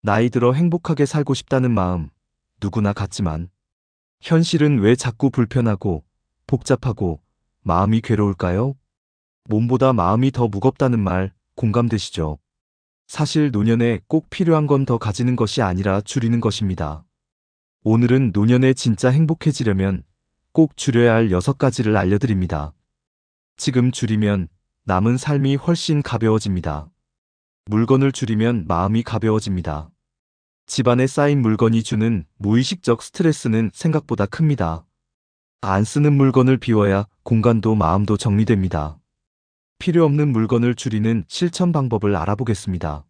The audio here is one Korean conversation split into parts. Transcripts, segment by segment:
나이 들어 행복하게 살고 싶다는 마음, 누구나 같지만, 현실은 왜 자꾸 불편하고, 복잡하고, 마음이 괴로울까요? 몸보다 마음이 더 무겁다는 말, 공감되시죠? 사실 노년에 꼭 필요한 건 더 가지는 것이 아니라 줄이는 것입니다. 오늘은 노년에 진짜 행복해지려면 꼭 줄여야 할 6가지를 알려드립니다. 지금 줄이면 남은 삶이 훨씬 가벼워집니다. 물건을 줄이면 마음이 가벼워집니다. 집안에 쌓인 물건이 주는 무의식적 스트레스는 생각보다 큽니다. 안 쓰는 물건을 비워야 공간도 마음도 정리됩니다. 필요 없는 물건을 줄이는 실천 방법을 알아보겠습니다.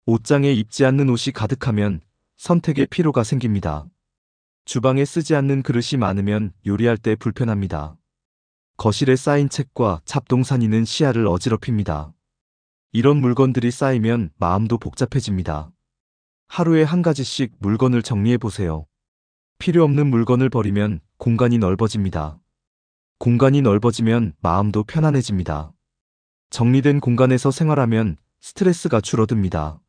옷장에 입지 않는 옷이 가득하면 선택의 피로가 생깁니다. 주방에 쓰지 않는 그릇이 많으면 요리할 때 불편합니다. 거실에 쌓인 책과 잡동사니는 시야를 어지럽힙니다. 이런 물건들이 쌓이면 마음도 복잡해집니다. 하루에 한 가지씩 물건을 정리해 보세요. 필요 없는 물건을 버리면 공간이 넓어집니다. 공간이 넓어지면 마음도 편안해집니다. 정리된 공간에서 생활하면 스트레스가 줄어듭니다.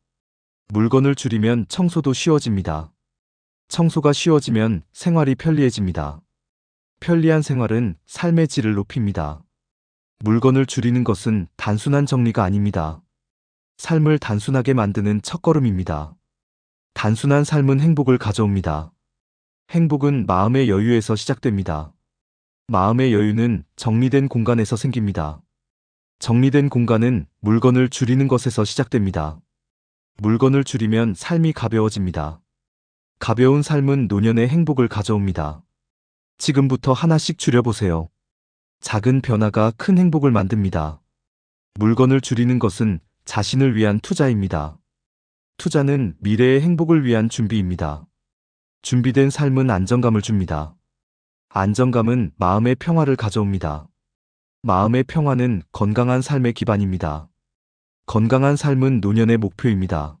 물건을 줄이면 청소도 쉬워집니다. 청소가 쉬워지면 생활이 편리해집니다. 편리한 생활은 삶의 질을 높입니다. 물건을 줄이는 것은 단순한 정리가 아닙니다. 삶을 단순하게 만드는 첫걸음입니다. 단순한 삶은 행복을 가져옵니다. 행복은 마음의 여유에서 시작됩니다. 마음의 여유는 정리된 공간에서 생깁니다. 정리된 공간은 물건을 줄이는 것에서 시작됩니다. 물건을 줄이면 삶이 가벼워집니다. 가벼운 삶은 노년의 행복을 가져옵니다. 지금부터 하나씩 줄여보세요. 작은 변화가 큰 행복을 만듭니다. 물건을 줄이는 것은 자신을 위한 투자입니다. 투자는 미래의 행복을 위한 준비입니다. 준비된 삶은 안정감을 줍니다. 안정감은 마음의 평화를 가져옵니다. 마음의 평화는 건강한 삶의 기반입니다. 건강한 삶은 노년의 목표입니다.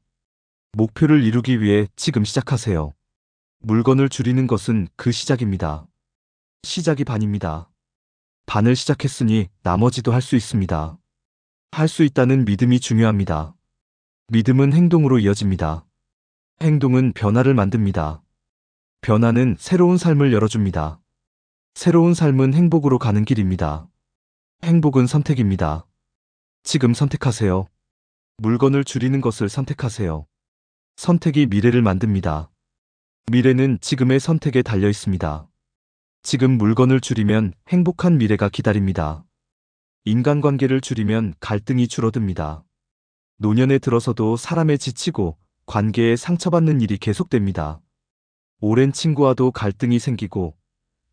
목표를 이루기 위해 지금 시작하세요. 물건을 줄이는 것은 그 시작입니다. 시작이 반입니다. 반을 시작했으니 나머지도 할 수 있습니다. 할 수 있다는 믿음이 중요합니다. 믿음은 행동으로 이어집니다. 행동은 변화를 만듭니다. 변화는 새로운 삶을 열어줍니다. 새로운 삶은 행복으로 가는 길입니다. 행복은 선택입니다. 지금 선택하세요. 물건을 줄이는 것을 선택하세요. 선택이 미래를 만듭니다. 미래는 지금의 선택에 달려 있습니다. 지금 물건을 줄이면 행복한 미래가 기다립니다. 인간관계를 줄이면 갈등이 줄어듭니다. 노년에 들어서도 사람에 지치고 관계에 상처받는 일이 계속됩니다. 오랜 친구와도 갈등이 생기고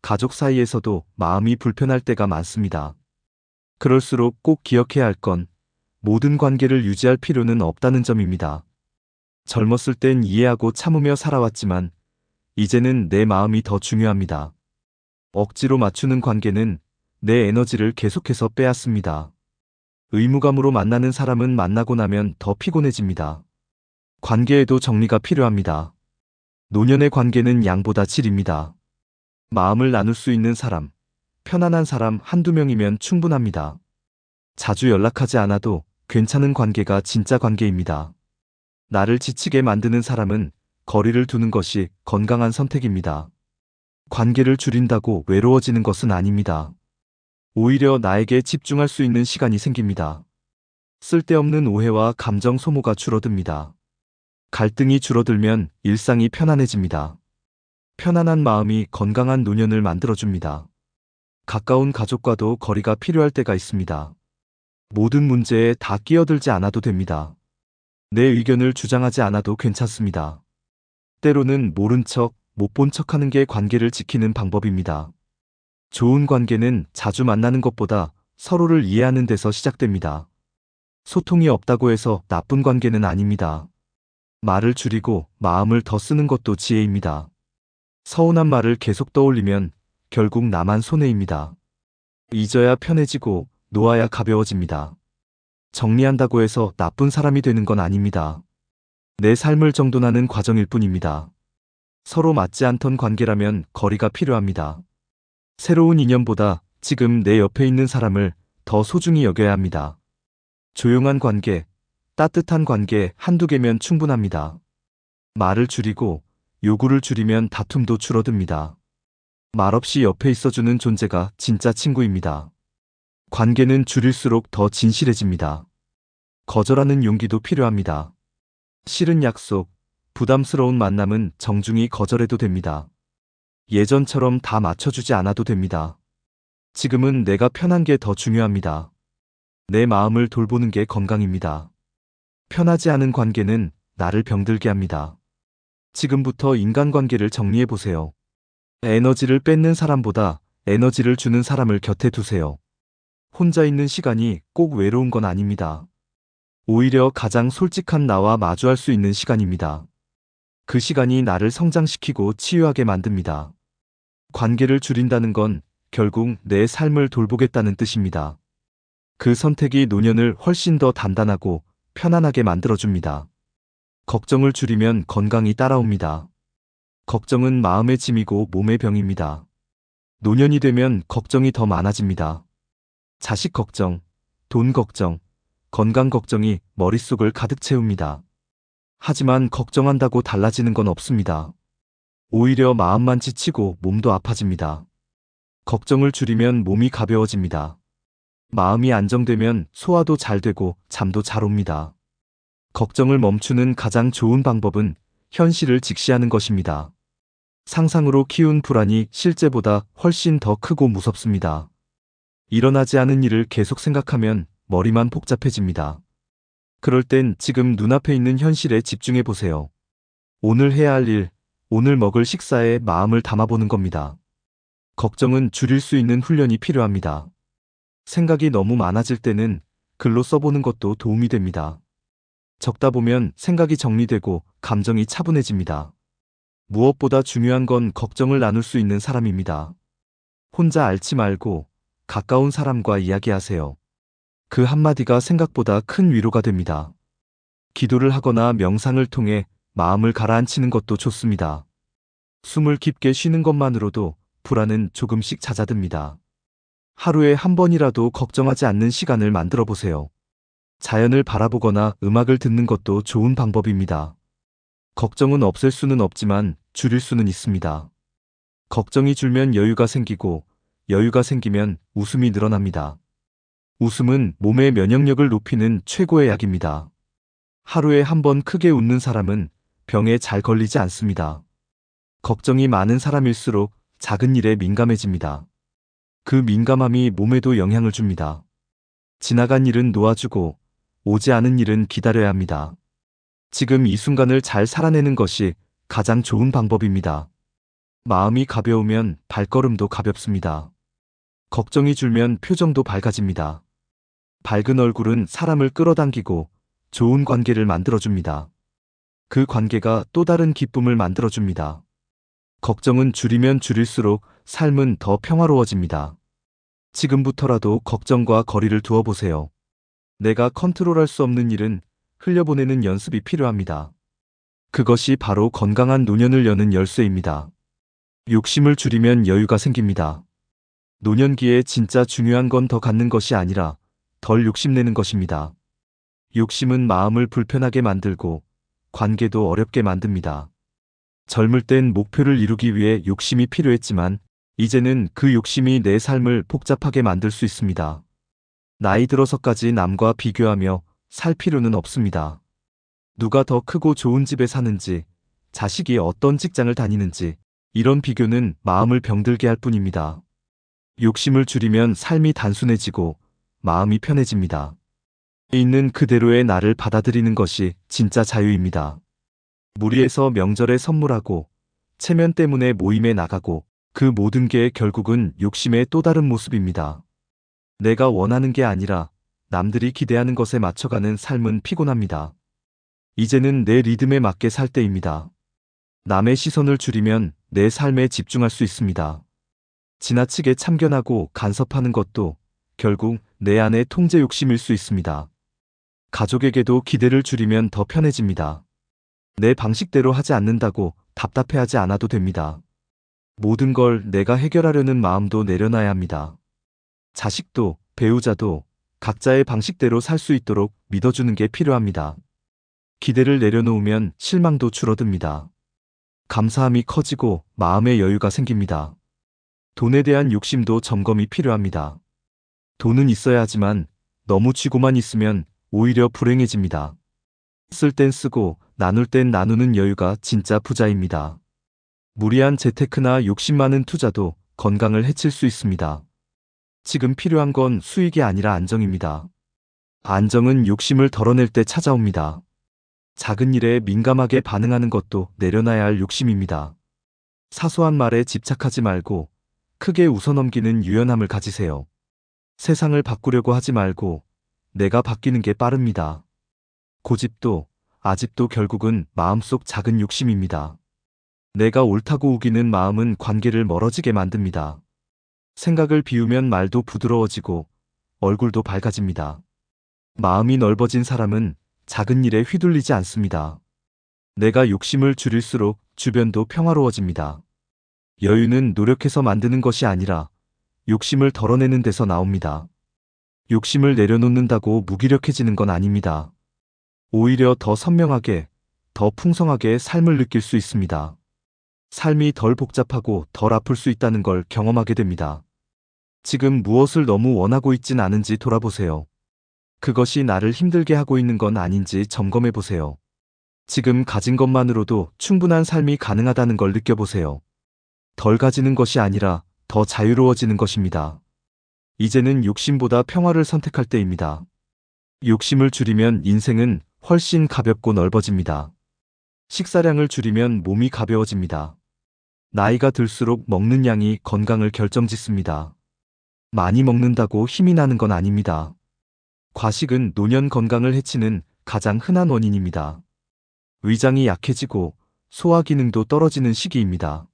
가족 사이에서도 마음이 불편할 때가 많습니다. 그럴수록 꼭 기억해야 할 건 모든 관계를 유지할 필요는 없다는 점입니다. 젊었을 땐 이해하고 참으며 살아왔지만 이제는 내 마음이 더 중요합니다. 억지로 맞추는 관계는 내 에너지를 계속해서 빼앗습니다. 의무감으로 만나는 사람은 만나고 나면 더 피곤해집니다. 관계에도 정리가 필요합니다. 노년의 관계는 양보다 질입니다. 마음을 나눌 수 있는 사람, 편안한 사람 한두 명이면 충분합니다. 자주 연락하지 않아도 괜찮은 관계가 진짜 관계입니다. 나를 지치게 만드는 사람은 거리를 두는 것이 건강한 선택입니다. 관계를 줄인다고 외로워지는 것은 아닙니다. 오히려 나에게 집중할 수 있는 시간이 생깁니다. 쓸데없는 오해와 감정 소모가 줄어듭니다. 갈등이 줄어들면 일상이 편안해집니다. 편안한 마음이 건강한 노년을 만들어줍니다. 가까운 가족과도 거리가 필요할 때가 있습니다. 모든 문제에 다 끼어들지 않아도 됩니다. 내 의견을 주장하지 않아도 괜찮습니다. 때로는 모른 척, 못 본 척하는 게 관계를 지키는 방법입니다. 좋은 관계는 자주 만나는 것보다 서로를 이해하는 데서 시작됩니다. 소통이 없다고 해서 나쁜 관계는 아닙니다. 말을 줄이고 마음을 더 쓰는 것도 지혜입니다. 서운한 말을 계속 떠올리면 결국 나만 손해입니다. 잊어야 편해지고 놓아야 가벼워집니다. 정리한다고 해서 나쁜 사람이 되는 건 아닙니다. 내 삶을 정돈하는 과정일 뿐입니다. 서로 맞지 않던 관계라면 거리가 필요합니다. 새로운 인연보다 지금 내 옆에 있는 사람을 더 소중히 여겨야 합니다. 조용한 관계, 따뜻한 관계 한두 개면 충분합니다. 말을 줄이고 요구를 줄이면 다툼도 줄어듭니다. 말없이 옆에 있어주는 존재가 진짜 친구입니다. 관계는 줄일수록 더 진실해집니다. 거절하는 용기도 필요합니다. 싫은 약속, 부담스러운 만남은 정중히 거절해도 됩니다. 예전처럼 다 맞춰주지 않아도 됩니다. 지금은 내가 편한 게 더 중요합니다. 내 마음을 돌보는 게 건강입니다. 편하지 않은 관계는 나를 병들게 합니다. 지금부터 인간관계를 정리해보세요. 에너지를 뺏는 사람보다 에너지를 주는 사람을 곁에 두세요. 혼자 있는 시간이 꼭 외로운 건 아닙니다. 오히려 가장 솔직한 나와 마주할 수 있는 시간입니다. 그 시간이 나를 성장시키고 치유하게 만듭니다. 관계를 줄인다는 건 결국 내 삶을 돌보겠다는 뜻입니다. 그 선택이 노년을 훨씬 더 단단하고 편안하게 만들어줍니다. 걱정을 줄이면 건강이 따라옵니다. 걱정은 마음의 짐이고 몸의 병입니다. 노년이 되면 걱정이 더 많아집니다. 자식 걱정, 돈 걱정, 건강 걱정이 머릿속을 가득 채웁니다. 하지만 걱정한다고 달라지는 건 없습니다. 오히려 마음만 지치고 몸도 아파집니다. 걱정을 줄이면 몸이 가벼워집니다. 마음이 안정되면 소화도 잘 되고 잠도 잘 옵니다. 걱정을 멈추는 가장 좋은 방법은 현실을 직시하는 것입니다. 상상으로 키운 불안이 실제보다 훨씬 더 크고 무섭습니다. 일어나지 않은 일을 계속 생각하면 머리만 복잡해집니다. 그럴 땐 지금 눈앞에 있는 현실에 집중해 보세요. 오늘 해야 할 일, 오늘 먹을 식사에 마음을 담아보는 겁니다. 걱정은 줄일 수 있는 훈련이 필요합니다. 생각이 너무 많아질 때는 글로 써보는 것도 도움이 됩니다. 적다 보면 생각이 정리되고 감정이 차분해집니다. 무엇보다 중요한 건 걱정을 나눌 수 있는 사람입니다. 혼자 앓지 말고 가까운 사람과 이야기하세요. 그 한마디가 생각보다 큰 위로가 됩니다. 기도를 하거나 명상을 통해 마음을 가라앉히는 것도 좋습니다. 숨을 깊게 쉬는 것만으로도 불안은 조금씩 잦아듭니다. 하루에 한 번이라도 걱정하지 않는 시간을 만들어 보세요. 자연을 바라보거나 음악을 듣는 것도 좋은 방법입니다. 걱정은 없앨 수는 없지만 줄일 수는 있습니다. 걱정이 줄면 여유가 생기고 여유가 생기면 웃음이 늘어납니다. 웃음은 몸의 면역력을 높이는 최고의 약입니다. 하루에 한 번 크게 웃는 사람은 병에 잘 걸리지 않습니다. 걱정이 많은 사람일수록 작은 일에 민감해집니다. 그 민감함이 몸에도 영향을 줍니다. 지나간 일은 놓아주고 오지 않은 일은 기다려야 합니다. 지금 이 순간을 잘 살아내는 것이 가장 좋은 방법입니다. 마음이 가벼우면 발걸음도 가볍습니다. 걱정이 줄면 표정도 밝아집니다. 밝은 얼굴은 사람을 끌어당기고 좋은 관계를 만들어줍니다. 그 관계가 또 다른 기쁨을 만들어줍니다. 걱정은 줄이면 줄일수록 삶은 더 평화로워집니다. 지금부터라도 걱정과 거리를 두어보세요. 내가 컨트롤할 수 없는 일은 흘려보내는 연습이 필요합니다. 그것이 바로 건강한 노년을 여는 열쇠입니다. 욕심을 줄이면 여유가 생깁니다. 노년기에 진짜 중요한 건 더 갖는 것이 아니라 덜 욕심내는 것입니다. 욕심은 마음을 불편하게 만들고 관계도 어렵게 만듭니다. 젊을 땐 목표를 이루기 위해 욕심이 필요했지만 이제는 그 욕심이 내 삶을 복잡하게 만들 수 있습니다. 나이 들어서까지 남과 비교하며 살 필요는 없습니다. 누가 더 크고 좋은 집에 사는지, 자식이 어떤 직장을 다니는지, 이런 비교는 마음을 병들게 할 뿐입니다. 욕심을 줄이면 삶이 단순해지고 마음이 편해집니다. 있는 그대로의 나를 받아들이는 것이 진짜 자유입니다. 무리해서 명절에 선물하고 체면 때문에 모임에 나가고 그 모든 게 결국은 욕심의 또 다른 모습입니다. 내가 원하는 게 아니라 남들이 기대하는 것에 맞춰가는 삶은 피곤합니다. 이제는 내 리듬에 맞게 살 때입니다. 남의 시선을 줄이면 내 삶에 집중할 수 있습니다. 지나치게 참견하고 간섭하는 것도 결국 내 안의 통제 욕심일 수 있습니다. 가족에게도 기대를 줄이면 더 편해집니다. 내 방식대로 하지 않는다고 답답해하지 않아도 됩니다. 모든 걸 내가 해결하려는 마음도 내려놔야 합니다. 자식도 배우자도 각자의 방식대로 살 수 있도록 믿어주는 게 필요합니다. 기대를 내려놓으면 실망도 줄어듭니다. 감사함이 커지고 마음의 여유가 생깁니다. 돈에 대한 욕심도 점검이 필요합니다. 돈은 있어야 하지만 너무 쥐고만 있으면 오히려 불행해집니다. 쓸 땐 쓰고 나눌 땐 나누는 여유가 진짜 부자입니다. 무리한 재테크나 욕심 많은 투자도 건강을 해칠 수 있습니다. 지금 필요한 건 수익이 아니라 안정입니다. 안정은 욕심을 덜어낼 때 찾아옵니다. 작은 일에 민감하게 반응하는 것도 내려놔야 할 욕심입니다. 사소한 말에 집착하지 말고 크게 웃어넘기는 유연함을 가지세요. 세상을 바꾸려고 하지 말고 내가 바뀌는 게 빠릅니다. 고집도 아집도 결국은 마음속 작은 욕심입니다. 내가 옳다고 우기는 마음은 관계를 멀어지게 만듭니다. 생각을 비우면 말도 부드러워지고 얼굴도 밝아집니다. 마음이 넓어진 사람은 작은 일에 휘둘리지 않습니다. 내가 욕심을 줄일수록 주변도 평화로워집니다. 여유는 노력해서 만드는 것이 아니라 욕심을 덜어내는 데서 나옵니다. 욕심을 내려놓는다고 무기력해지는 건 아닙니다. 오히려 더 선명하게, 더 풍성하게 삶을 느낄 수 있습니다. 삶이 덜 복잡하고 덜 아플 수 있다는 걸 경험하게 됩니다. 지금 무엇을 너무 원하고 있진 않은지 돌아보세요. 그것이 나를 힘들게 하고 있는 건 아닌지 점검해 보세요. 지금 가진 것만으로도 충분한 삶이 가능하다는 걸 느껴보세요. 덜 가지는 것이 아니라 더 자유로워지는 것입니다. 이제는 욕심보다 평화를 선택할 때입니다. 욕심을 줄이면 인생은 훨씬 가볍고 넓어집니다. 식사량을 줄이면 몸이 가벼워집니다. 나이가 들수록 먹는 양이 건강을 결정짓습니다. 많이 먹는다고 힘이 나는 건 아닙니다. 과식은 노년 건강을 해치는 가장 흔한 원인입니다. 위장이 약해지고 소화 기능도 떨어지는 시기입니다.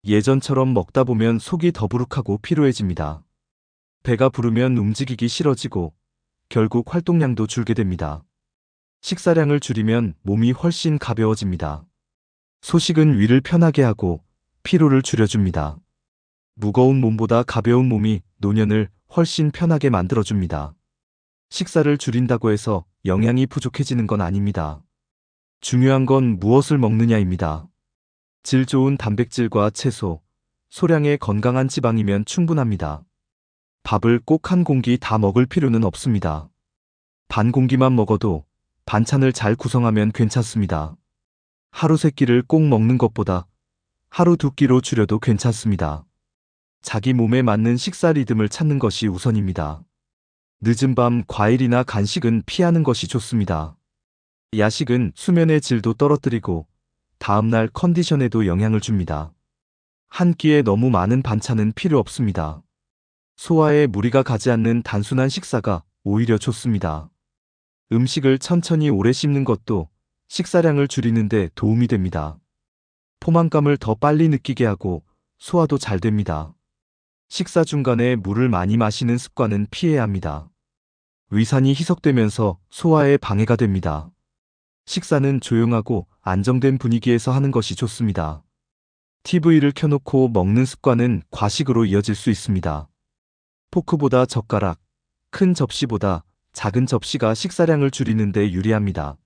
예전처럼 먹다 보면 속이 더부룩하고 피로해집니다. 배가 부르면 움직이기 싫어지고 결국 활동량도 줄게 됩니다. 식사량을 줄이면 몸이 훨씬 가벼워집니다. 소식은 위를 편하게 하고 피로를 줄여줍니다. 무거운 몸보다 가벼운 몸이 노년을 훨씬 편하게 만들어줍니다. 식사를 줄인다고 해서 영양이 부족해지는 건 아닙니다. 중요한 건 무엇을 먹느냐입니다. 질 좋은 단백질과 채소, 소량의 건강한 지방이면 충분합니다. 밥을 꼭 한 공기 다 먹을 필요는 없습니다. 반 공기만 먹어도 반찬을 잘 구성하면 괜찮습니다. 하루 세 끼를 꼭 먹는 것보다 하루 두 끼로 줄여도 괜찮습니다. 자기 몸에 맞는 식사 리듬을 찾는 것이 우선입니다. 늦은 밤 과일이나 간식은 피하는 것이 좋습니다. 야식은 수면의 질도 떨어뜨리고 다음날 컨디션에도 영향을 줍니다. 한 끼에 너무 많은 반찬은 필요 없습니다. 소화에 무리가 가지 않는 단순한 식사가 오히려 좋습니다. 음식을 천천히 오래 씹는 것도 식사량을 줄이는 데 도움이 됩니다. 포만감을 더 빨리 느끼게 하고 소화도 잘 됩니다. 식사 중간에 물을 많이 마시는 습관은 피해야 합니다. 위산이 희석되면서 소화에 방해가 됩니다. 식사는 조용하고 안정된 분위기에서 하는 것이 좋습니다. TV를 켜놓고 먹는 습관은 과식으로 이어질 수 있습니다. 포크보다 젓가락, 큰 접시보다 작은 접시가 식사량을 줄이는 데 유리합니다.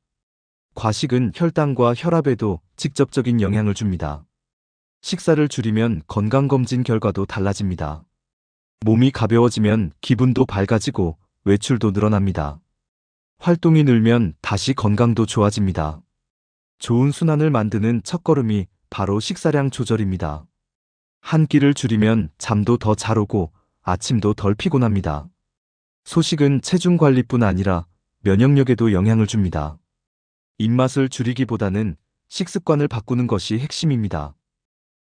과식은 혈당과 혈압에도 직접적인 영향을 줍니다. 식사를 줄이면 건강검진 결과도 달라집니다. 몸이 가벼워지면 기분도 밝아지고 외출도 늘어납니다. 활동이 늘면 다시 건강도 좋아집니다. 좋은 순환을 만드는 첫걸음이 바로 식사량 조절입니다. 한 끼를 줄이면 잠도 더 잘 오고 아침도 덜 피곤합니다. 소식은 체중 관리뿐 아니라 면역력에도 영향을 줍니다. 입맛을 줄이기보다는 식습관을 바꾸는 것이 핵심입니다.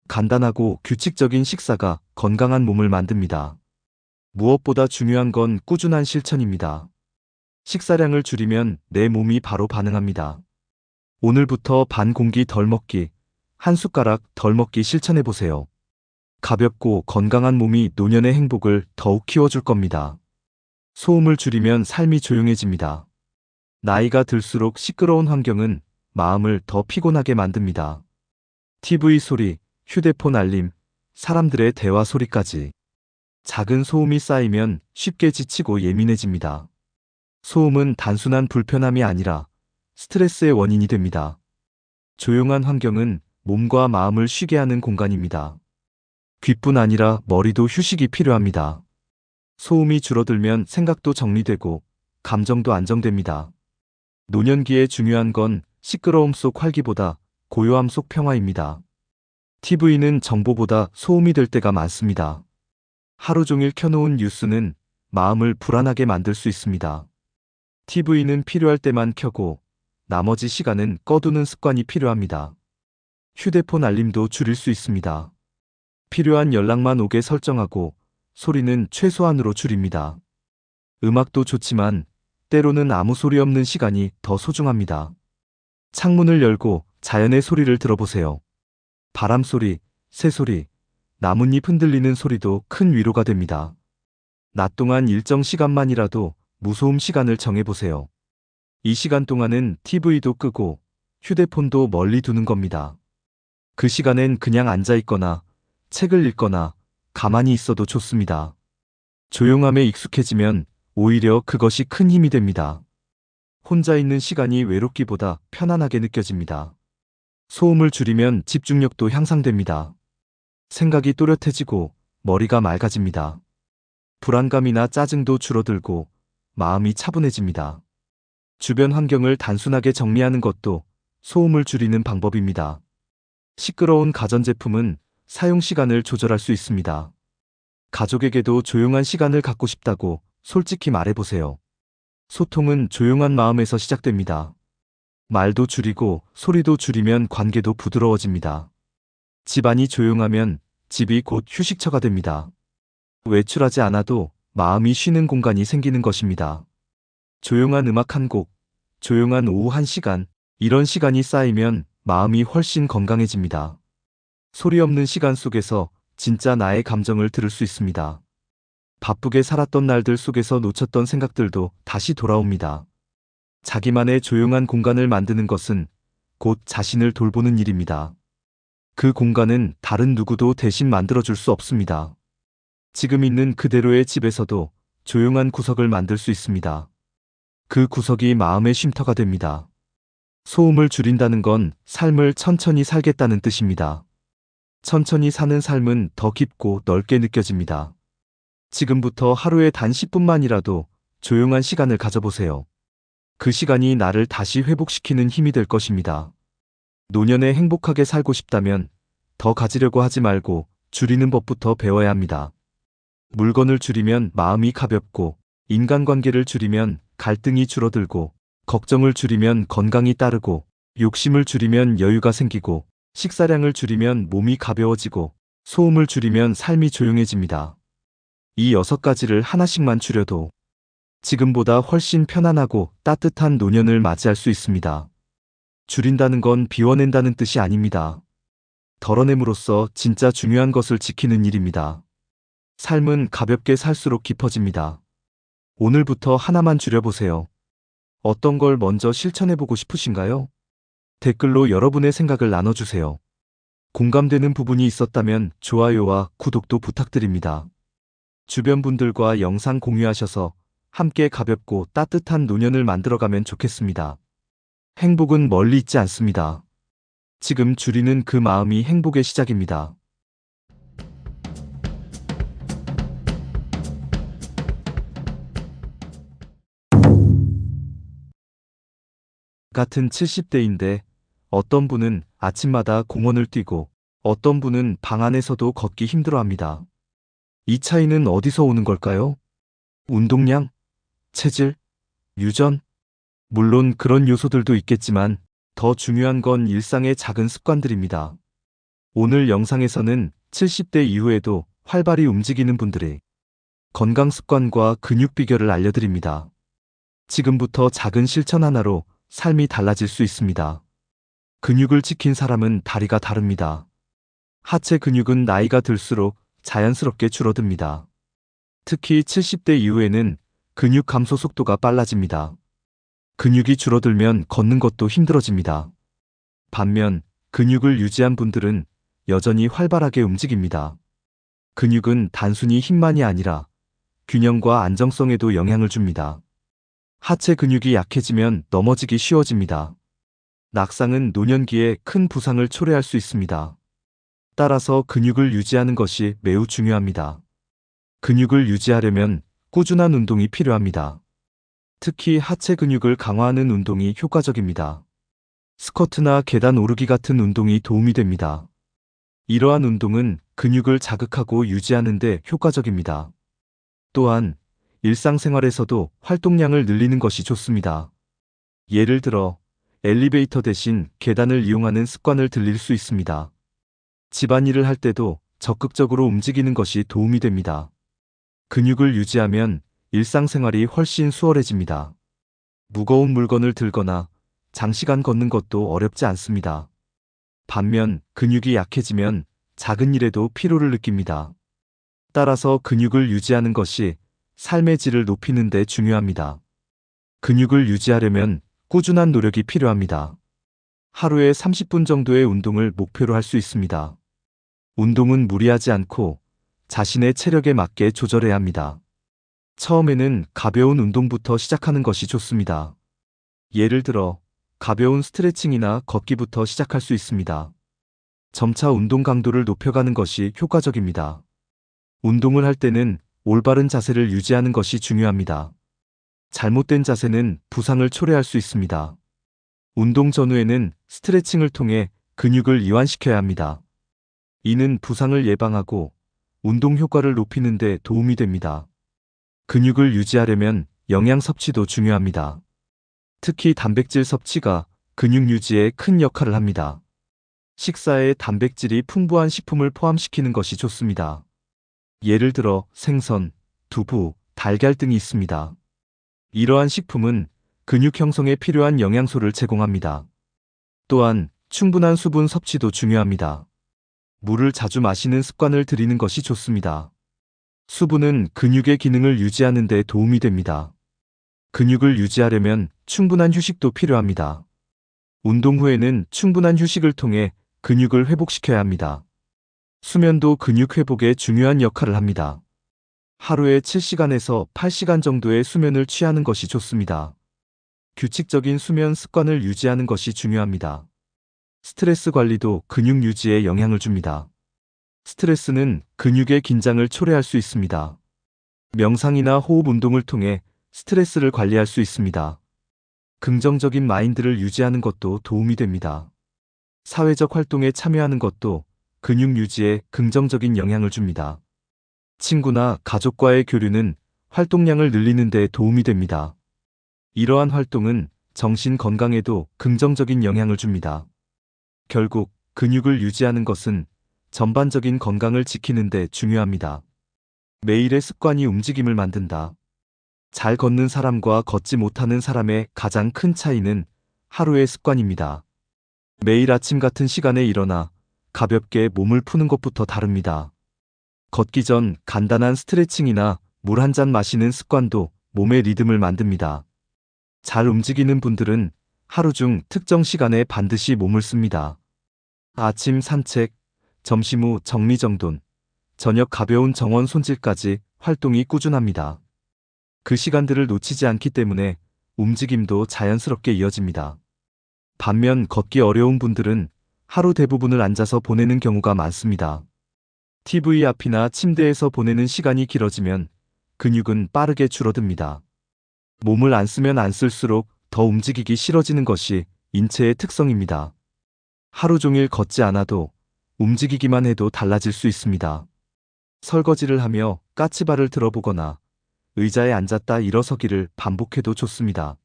간단하고 규칙적인 식사가 건강한 몸을 만듭니다. 무엇보다 중요한 건 꾸준한 실천입니다. 식사량을 줄이면 내 몸이 바로 반응합니다. 오늘부터 반 공기 덜 먹기, 한 숟가락 덜 먹기 실천해보세요. 가볍고 건강한 몸이 노년의 행복을 더욱 키워줄 겁니다. 소음을 줄이면 삶이 조용해집니다. 나이가 들수록 시끄러운 환경은 마음을 더 피곤하게 만듭니다. TV 소리, 휴대폰 알림, 사람들의 대화 소리까지. 작은 소음이 쌓이면 쉽게 지치고 예민해집니다. 소음은 단순한 불편함이 아니라 스트레스의 원인이 됩니다. 조용한 환경은 몸과 마음을 쉬게 하는 공간입니다. 귀뿐 아니라 머리도 휴식이 필요합니다. 소음이 줄어들면 생각도 정리되고 감정도 안정됩니다. 노년기에 중요한 건 시끄러움 속 활기보다 고요함 속 평화입니다. TV는 정보보다 소음이 될 때가 많습니다. 하루 종일 켜놓은 뉴스는 마음을 불안하게 만들 수 있습니다. TV는 필요할 때만 켜고 나머지 시간은 꺼두는 습관이 필요합니다. 휴대폰 알림도 줄일 수 있습니다. 필요한 연락만 오게 설정하고 소리는 최소한으로 줄입니다. 음악도 좋지만 때로는 아무 소리 없는 시간이 더 소중합니다. 창문을 열고 자연의 소리를 들어보세요. 바람 소리, 새 소리, 나뭇잎 흔들리는 소리도 큰 위로가 됩니다. 낮 동안 일정 시간만이라도 무소음 시간을 정해보세요. 이 시간 동안은 TV도 끄고 휴대폰도 멀리 두는 겁니다. 그 시간엔 그냥 앉아있거나 책을 읽거나 가만히 있어도 좋습니다. 조용함에 익숙해지면 오히려 그것이 큰 힘이 됩니다. 혼자 있는 시간이 외롭기보다 편안하게 느껴집니다. 소음을 줄이면 집중력도 향상됩니다. 생각이 또렷해지고 머리가 맑아집니다. 불안감이나 짜증도 줄어들고 마음이 차분해집니다. 주변 환경을 단순하게 정리하는 것도 소음을 줄이는 방법입니다. 시끄러운 가전제품은 사용 시간을 조절할 수 있습니다. 가족에게도 조용한 시간을 갖고 싶다고 솔직히 말해보세요. 소통은 조용한 마음에서 시작됩니다. 말도 줄이고 소리도 줄이면 관계도 부드러워집니다. 집안이 조용하면 집이 곧 휴식처가 됩니다. 외출하지 않아도 마음이 쉬는 공간이 생기는 것입니다. 조용한 음악 한 곡, 조용한 오후 1시간, 이런 시간이 쌓이면 마음이 훨씬 건강해집니다. 소리 없는 시간 속에서 진짜 나의 감정을 들을 수 있습니다. 바쁘게 살았던 날들 속에서 놓쳤던 생각들도 다시 돌아옵니다. 자기만의 조용한 공간을 만드는 것은 곧 자신을 돌보는 일입니다. 그 공간은 다른 누구도 대신 만들어줄 수 없습니다. 지금 있는 그대로의 집에서도 조용한 구석을 만들 수 있습니다. 그 구석이 마음의 쉼터가 됩니다. 소음을 줄인다는 건 삶을 천천히 살겠다는 뜻입니다. 천천히 사는 삶은 더 깊고 넓게 느껴집니다. 지금부터 하루에 단 10분만이라도 조용한 시간을 가져보세요. 그 시간이 나를 다시 회복시키는 힘이 될 것입니다. 노년에 행복하게 살고 싶다면 더 가지려고 하지 말고 줄이는 법부터 배워야 합니다. 물건을 줄이면 마음이 가볍고, 인간관계를 줄이면 갈등이 줄어들고, 걱정을 줄이면 건강이 따르고, 욕심을 줄이면 여유가 생기고, 식사량을 줄이면 몸이 가벼워지고, 소음을 줄이면 삶이 조용해집니다. 이 6가지를 하나씩만 줄여도 지금보다 훨씬 편안하고 따뜻한 노년을 맞이할 수 있습니다. 줄인다는 건 비워낸다는 뜻이 아닙니다. 덜어냄으로써 진짜 중요한 것을 지키는 일입니다. 삶은 가볍게 살수록 깊어집니다. 오늘부터 하나만 줄여보세요. 어떤 걸 먼저 실천해보고 싶으신가요? 댓글로 여러분의 생각을 나눠주세요. 공감되는 부분이 있었다면 좋아요와 구독도 부탁드립니다. 주변 분들과 영상 공유하셔서 함께 가볍고 따뜻한 노년을 만들어가면 좋겠습니다. 행복은 멀리 있지 않습니다. 지금 줄이는 그 마음이 행복의 시작입니다. 같은 70대인데 어떤 분은 아침마다 공원을 뛰고 어떤 분은 방 안에서도 걷기 힘들어합니다. 이 차이는 어디서 오는 걸까요? 운동량? 체질? 유전? 물론 그런 요소들도 있겠지만 더 중요한 건 일상의 작은 습관들입니다. 오늘 영상에서는 70대 이후에도 활발히 움직이는 분들의 건강 습관과 근육 비결을 알려드립니다. 지금부터 작은 실천 하나로 삶이 달라질 수 있습니다. 근육을 지킨 사람은 다리가 다릅니다. 하체 근육은 나이가 들수록 자연스럽게 줄어듭니다. 특히 70대 이후에는 근육 감소 속도가 빨라집니다. 근육이 줄어들면 걷는 것도 힘들어집니다. 반면 근육을 유지한 분들은 여전히 활발하게 움직입니다. 근육은 단순히 힘만이 아니라 균형과 안정성에도 영향을 줍니다. 하체 근육이 약해지면 넘어지기 쉬워집니다. 낙상은 노년기에 큰 부상을 초래할 수 있습니다. 따라서 근육을 유지하는 것이 매우 중요합니다. 근육을 유지하려면 꾸준한 운동이 필요합니다. 특히 하체 근육을 강화하는 운동이 효과적입니다. 스쿼트나 계단 오르기 같은 운동이 도움이 됩니다. 이러한 운동은 근육을 자극하고 유지하는 데 효과적입니다. 또한 일상생활에서도 활동량을 늘리는 것이 좋습니다. 예를 들어 엘리베이터 대신 계단을 이용하는 습관을 들일 수 있습니다. 집안일을 할 때도 적극적으로 움직이는 것이 도움이 됩니다. 근육을 유지하면 일상생활이 훨씬 수월해집니다. 무거운 물건을 들거나 장시간 걷는 것도 어렵지 않습니다. 반면 근육이 약해지면 작은 일에도 피로를 느낍니다. 따라서 근육을 유지하는 것이 삶의 질을 높이는 데 중요합니다. 근육을 유지하려면 꾸준한 노력이 필요합니다. 하루에 30분 정도의 운동을 목표로 할 수 있습니다. 운동은 무리하지 않고 자신의 체력에 맞게 조절해야 합니다. 처음에는 가벼운 운동부터 시작하는 것이 좋습니다. 예를 들어 가벼운 스트레칭이나 걷기부터 시작할 수 있습니다. 점차 운동 강도를 높여가는 것이 효과적입니다. 운동을 할 때는 올바른 자세를 유지하는 것이 중요합니다. 잘못된 자세는 부상을 초래할 수 있습니다. 운동 전후에는 스트레칭을 통해 근육을 이완시켜야 합니다. 이는 부상을 예방하고 운동 효과를 높이는 데 도움이 됩니다. 근육을 유지하려면 영양 섭취도 중요합니다. 특히 단백질 섭취가 근육 유지에 큰 역할을 합니다. 식사에 단백질이 풍부한 식품을 포함시키는 것이 좋습니다. 예를 들어 생선, 두부, 달걀 등이 있습니다. 이러한 식품은 근육 형성에 필요한 영양소를 제공합니다. 또한 충분한 수분 섭취도 중요합니다. 물을 자주 마시는 습관을 들이는 것이 좋습니다. 수분은 근육의 기능을 유지하는 데 도움이 됩니다. 근육을 유지하려면 충분한 휴식도 필요합니다. 운동 후에는 충분한 휴식을 통해 근육을 회복시켜야 합니다. 수면도 근육 회복에 중요한 역할을 합니다. 하루에 7시간에서 8시간 정도의 수면을 취하는 것이 좋습니다. 규칙적인 수면 습관을 유지하는 것이 중요합니다. 스트레스 관리도 근육 유지에 영향을 줍니다. 스트레스는 근육의 긴장을 초래할 수 있습니다. 명상이나 호흡 운동을 통해 스트레스를 관리할 수 있습니다. 긍정적인 마인드를 유지하는 것도 도움이 됩니다. 사회적 활동에 참여하는 것도 근육 유지에 긍정적인 영향을 줍니다. 친구나 가족과의 교류는 활동량을 늘리는 데 도움이 됩니다. 이러한 활동은 정신 건강에도 긍정적인 영향을 줍니다. 결국 근육을 유지하는 것은 전반적인 건강을 지키는 데 중요합니다. 매일의 습관이 움직임을 만든다. 잘 걷는 사람과 걷지 못하는 사람의 가장 큰 차이는 하루의 습관입니다. 매일 아침 같은 시간에 일어나 가볍게 몸을 푸는 것부터 다릅니다. 걷기 전 간단한 스트레칭이나 물 한 잔 마시는 습관도 몸의 리듬을 만듭니다. 잘 움직이는 분들은 하루 중 특정 시간에 반드시 몸을 씁니다. 아침 산책, 점심 후 정리정돈, 저녁 가벼운 정원 손질까지 활동이 꾸준합니다. 그 시간들을 놓치지 않기 때문에 움직임도 자연스럽게 이어집니다. 반면 걷기 어려운 분들은 하루 대부분을 앉아서 보내는 경우가 많습니다. TV 앞이나 침대에서 보내는 시간이 길어지면 근육은 빠르게 줄어듭니다. 몸을 안 쓰면 안 쓸수록 더 움직이기 싫어지는 것이 인체의 특성입니다. 하루 종일 걷지 않아도 움직이기만 해도 달라질 수 있습니다. 설거지를 하며 까치발을 들어보거나 의자에 앉았다 일어서기를 반복해도 좋습니다.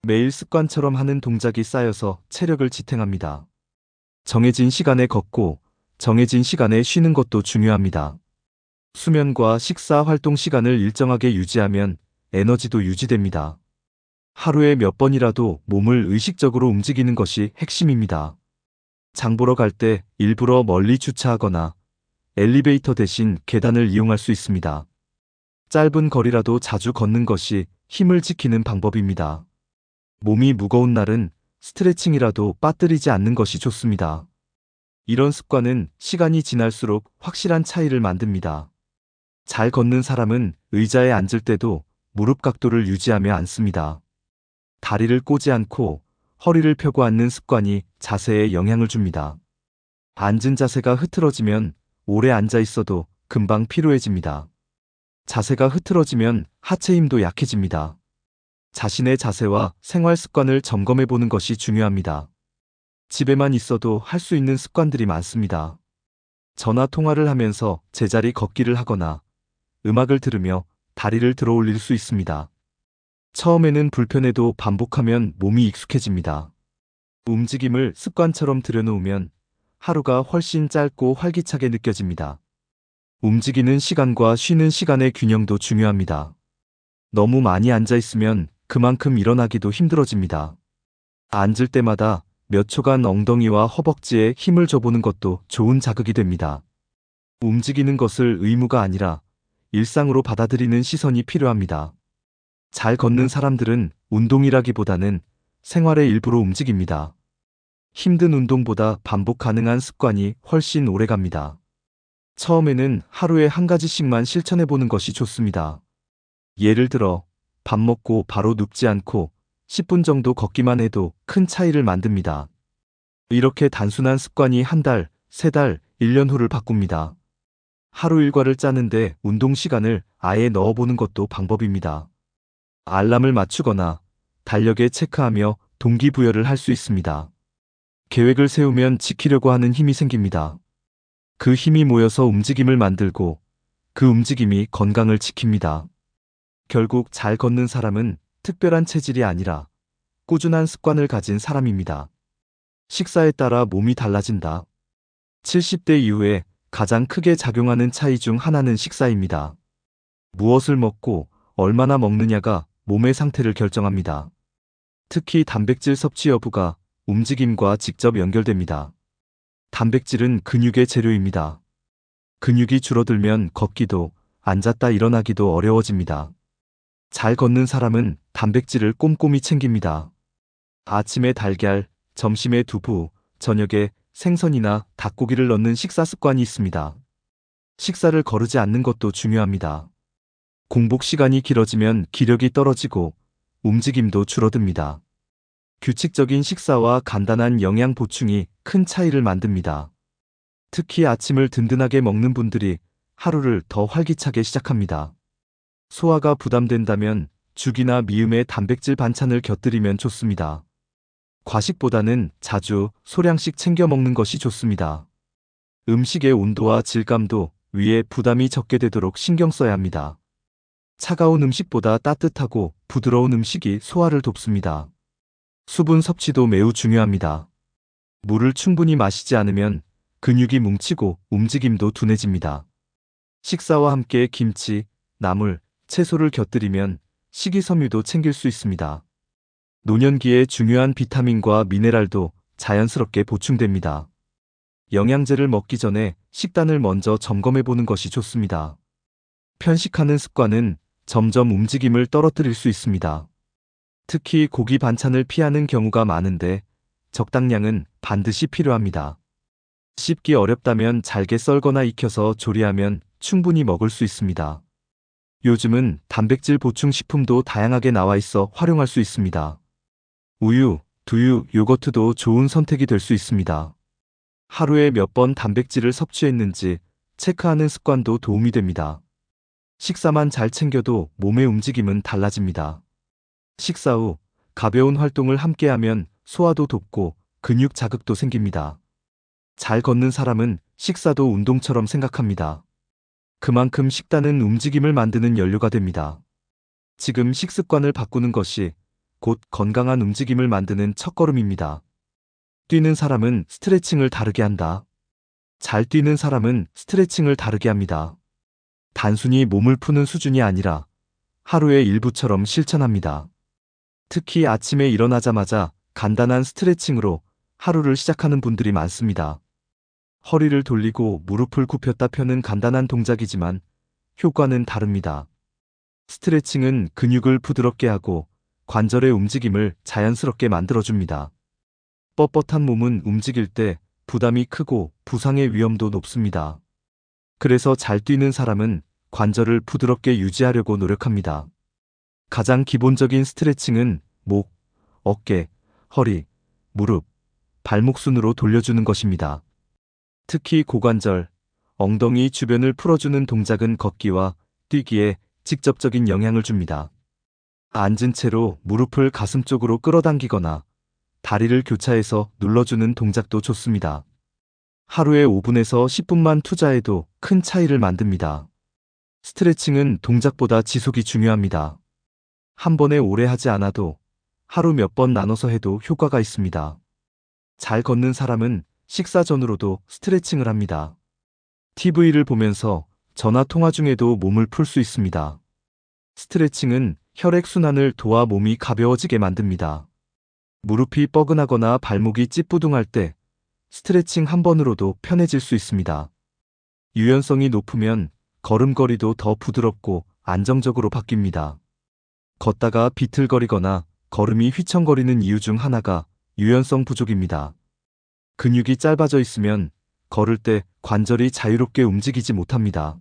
매일 습관처럼 하는 동작이 쌓여서 체력을 지탱합니다. 정해진 시간에 걷고 정해진 시간에 쉬는 것도 중요합니다. 수면과 식사 활동 시간을 일정하게 유지하면 에너지도 유지됩니다. 하루에 몇 번이라도 몸을 의식적으로 움직이는 것이 핵심입니다. 장 보러 갈 때 일부러 멀리 주차하거나 엘리베이터 대신 계단을 이용할 수 있습니다. 짧은 거리라도 자주 걷는 것이 힘을 지키는 방법입니다. 몸이 무거운 날은 스트레칭이라도 빠뜨리지 않는 것이 좋습니다. 이런 습관은 시간이 지날수록 확실한 차이를 만듭니다. 잘 걷는 사람은 의자에 앉을 때도 무릎 각도를 유지하며 앉습니다. 다리를 꼬지 않고 허리를 펴고 앉는 습관이 자세에 영향을 줍니다. 앉은 자세가 흐트러지면 오래 앉아 있어도 금방 피로해집니다. 자세가 흐트러지면 하체 힘도 약해집니다. 자신의 자세와 생활 습관을 점검해 보는 것이 중요합니다. 집에만 있어도 할 수 있는 습관들이 많습니다. 전화 통화를 하면서 제자리 걷기를 하거나 음악을 들으며 다리를 들어 올릴 수 있습니다. 처음에는 불편해도 반복하면 몸이 익숙해집니다. 움직임을 습관처럼 들여놓으면 하루가 훨씬 짧고 활기차게 느껴집니다. 움직이는 시간과 쉬는 시간의 균형도 중요합니다. 너무 많이 앉아 있으면 그만큼 일어나기도 힘들어집니다. 앉을 때마다 몇 초간 엉덩이와 허벅지에 힘을 줘보는 것도 좋은 자극이 됩니다. 움직이는 것을 의무가 아니라 일상으로 받아들이는 시선이 필요합니다. 잘 걷는 사람들은 운동이라기보다는 생활의 일부로 움직입니다. 힘든 운동보다 반복 가능한 습관이 훨씬 오래갑니다. 처음에는 하루에 한 가지씩만 실천해보는 것이 좋습니다. 예를 들어 밥 먹고 바로 눕지 않고 10분 정도 걷기만 해도 큰 차이를 만듭니다. 이렇게 단순한 습관이 한 달, 세 달, 1년 후를 바꿉니다. 하루 일과를 짜는데 운동 시간을 아예 넣어보는 것도 방법입니다. 알람을 맞추거나 달력에 체크하며 동기부여를 할 수 있습니다. 계획을 세우면 지키려고 하는 힘이 생깁니다. 그 힘이 모여서 움직임을 만들고 그 움직임이 건강을 지킵니다. 결국 잘 걷는 사람은 특별한 체질이 아니라 꾸준한 습관을 가진 사람입니다. 식사에 따라 몸이 달라진다. 70대 이후에 가장 크게 작용하는 차이 중 하나는 식사입니다. 무엇을 먹고 얼마나 먹느냐가 몸의 상태를 결정합니다. 특히 단백질 섭취 여부가 움직임과 직접 연결됩니다. 단백질은 근육의 재료입니다. 근육이 줄어들면 걷기도, 앉았다 일어나기도 어려워집니다. 잘 걷는 사람은 단백질을 꼼꼼히 챙깁니다. 아침에 달걀, 점심에 두부, 저녁에 생선이나 닭고기를 넣는 식사 습관이 있습니다. 식사를 거르지 않는 것도 중요합니다. 공복 시간이 길어지면 기력이 떨어지고 움직임도 줄어듭니다. 규칙적인 식사와 간단한 영양 보충이 큰 차이를 만듭니다. 특히 아침을 든든하게 먹는 분들이 하루를 더 활기차게 시작합니다. 소화가 부담된다면 죽이나 미음의 단백질 반찬을 곁들이면 좋습니다. 과식보다는 자주 소량씩 챙겨 먹는 것이 좋습니다. 음식의 온도와 질감도 위에 부담이 적게 되도록 신경 써야 합니다. 차가운 음식보다 따뜻하고 부드러운 음식이 소화를 돕습니다. 수분 섭취도 매우 중요합니다. 물을 충분히 마시지 않으면 근육이 뭉치고 움직임도 둔해집니다. 식사와 함께 김치, 나물, 채소를 곁들이면 식이섬유도 챙길 수 있습니다. 노년기에 중요한 비타민과 미네랄도 자연스럽게 보충됩니다. 영양제를 먹기 전에 식단을 먼저 점검해 보는 것이 좋습니다. 편식하는 습관은 점점 움직임을 떨어뜨릴 수 있습니다. 특히 고기 반찬을 피하는 경우가 많은데 적당량은 반드시 필요합니다. 씹기 어렵다면 잘게 썰거나 익혀서 조리하면 충분히 먹을 수 있습니다. 요즘은 단백질 보충 식품도 다양하게 나와 있어 활용할 수 있습니다. 우유, 두유, 요거트도 좋은 선택이 될 수 있습니다. 하루에 몇 번 단백질을 섭취했는지 체크하는 습관도 도움이 됩니다. 식사만 잘 챙겨도 몸의 움직임은 달라집니다. 식사 후 가벼운 활동을 함께하면 소화도 돕고 근육 자극도 생깁니다. 잘 걷는 사람은 식사도 운동처럼 생각합니다. 그만큼 식단은 움직임을 만드는 연료가 됩니다. 지금 식습관을 바꾸는 것이 곧 건강한 움직임을 만드는 첫걸음입니다. 뛰는 사람은 스트레칭을 다르게 한다. 잘 뛰는 사람은 스트레칭을 다르게 합니다. 단순히 몸을 푸는 수준이 아니라 하루의 일부처럼 실천합니다. 특히 아침에 일어나자마자 간단한 스트레칭으로 하루를 시작하는 분들이 많습니다. 허리를 돌리고 무릎을 굽혔다 펴는 간단한 동작이지만 효과는 다릅니다. 스트레칭은 근육을 부드럽게 하고 관절의 움직임을 자연스럽게 만들어줍니다. 뻣뻣한 몸은 움직일 때 부담이 크고 부상의 위험도 높습니다. 그래서 잘 뛰는 사람은 관절을 부드럽게 유지하려고 노력합니다. 가장 기본적인 스트레칭은 목, 어깨, 허리, 무릎, 발목 순으로 돌려주는 것입니다. 특히 고관절, 엉덩이 주변을 풀어주는 동작은 걷기와 뛰기에 직접적인 영향을 줍니다. 앉은 채로 무릎을 가슴 쪽으로 끌어당기거나 다리를 교차해서 눌러주는 동작도 좋습니다. 하루에 5분에서 10분만 투자해도 큰 차이를 만듭니다. 스트레칭은 동작보다 지속이 중요합니다. 한 번에 오래 하지 않아도 하루 몇 번 나눠서 해도 효과가 있습니다. 잘 걷는 사람은 식사 전후로도 스트레칭을 합니다. TV를 보면서 전화 통화 중에도 몸을 풀 수 있습니다. 스트레칭은 혈액순환을 도와 몸이 가벼워지게 만듭니다. 무릎이 뻐근하거나 발목이 찌뿌둥할 때 스트레칭 한 번으로도 편해질 수 있습니다. 유연성이 높으면 걸음걸이도 더 부드럽고 안정적으로 바뀝니다. 걷다가 비틀거리거나 걸음이 휘청거리는 이유 중 하나가 유연성 부족입니다. 근육이 짧아져 있으면 걸을 때 관절이 자유롭게 움직이지 못합니다.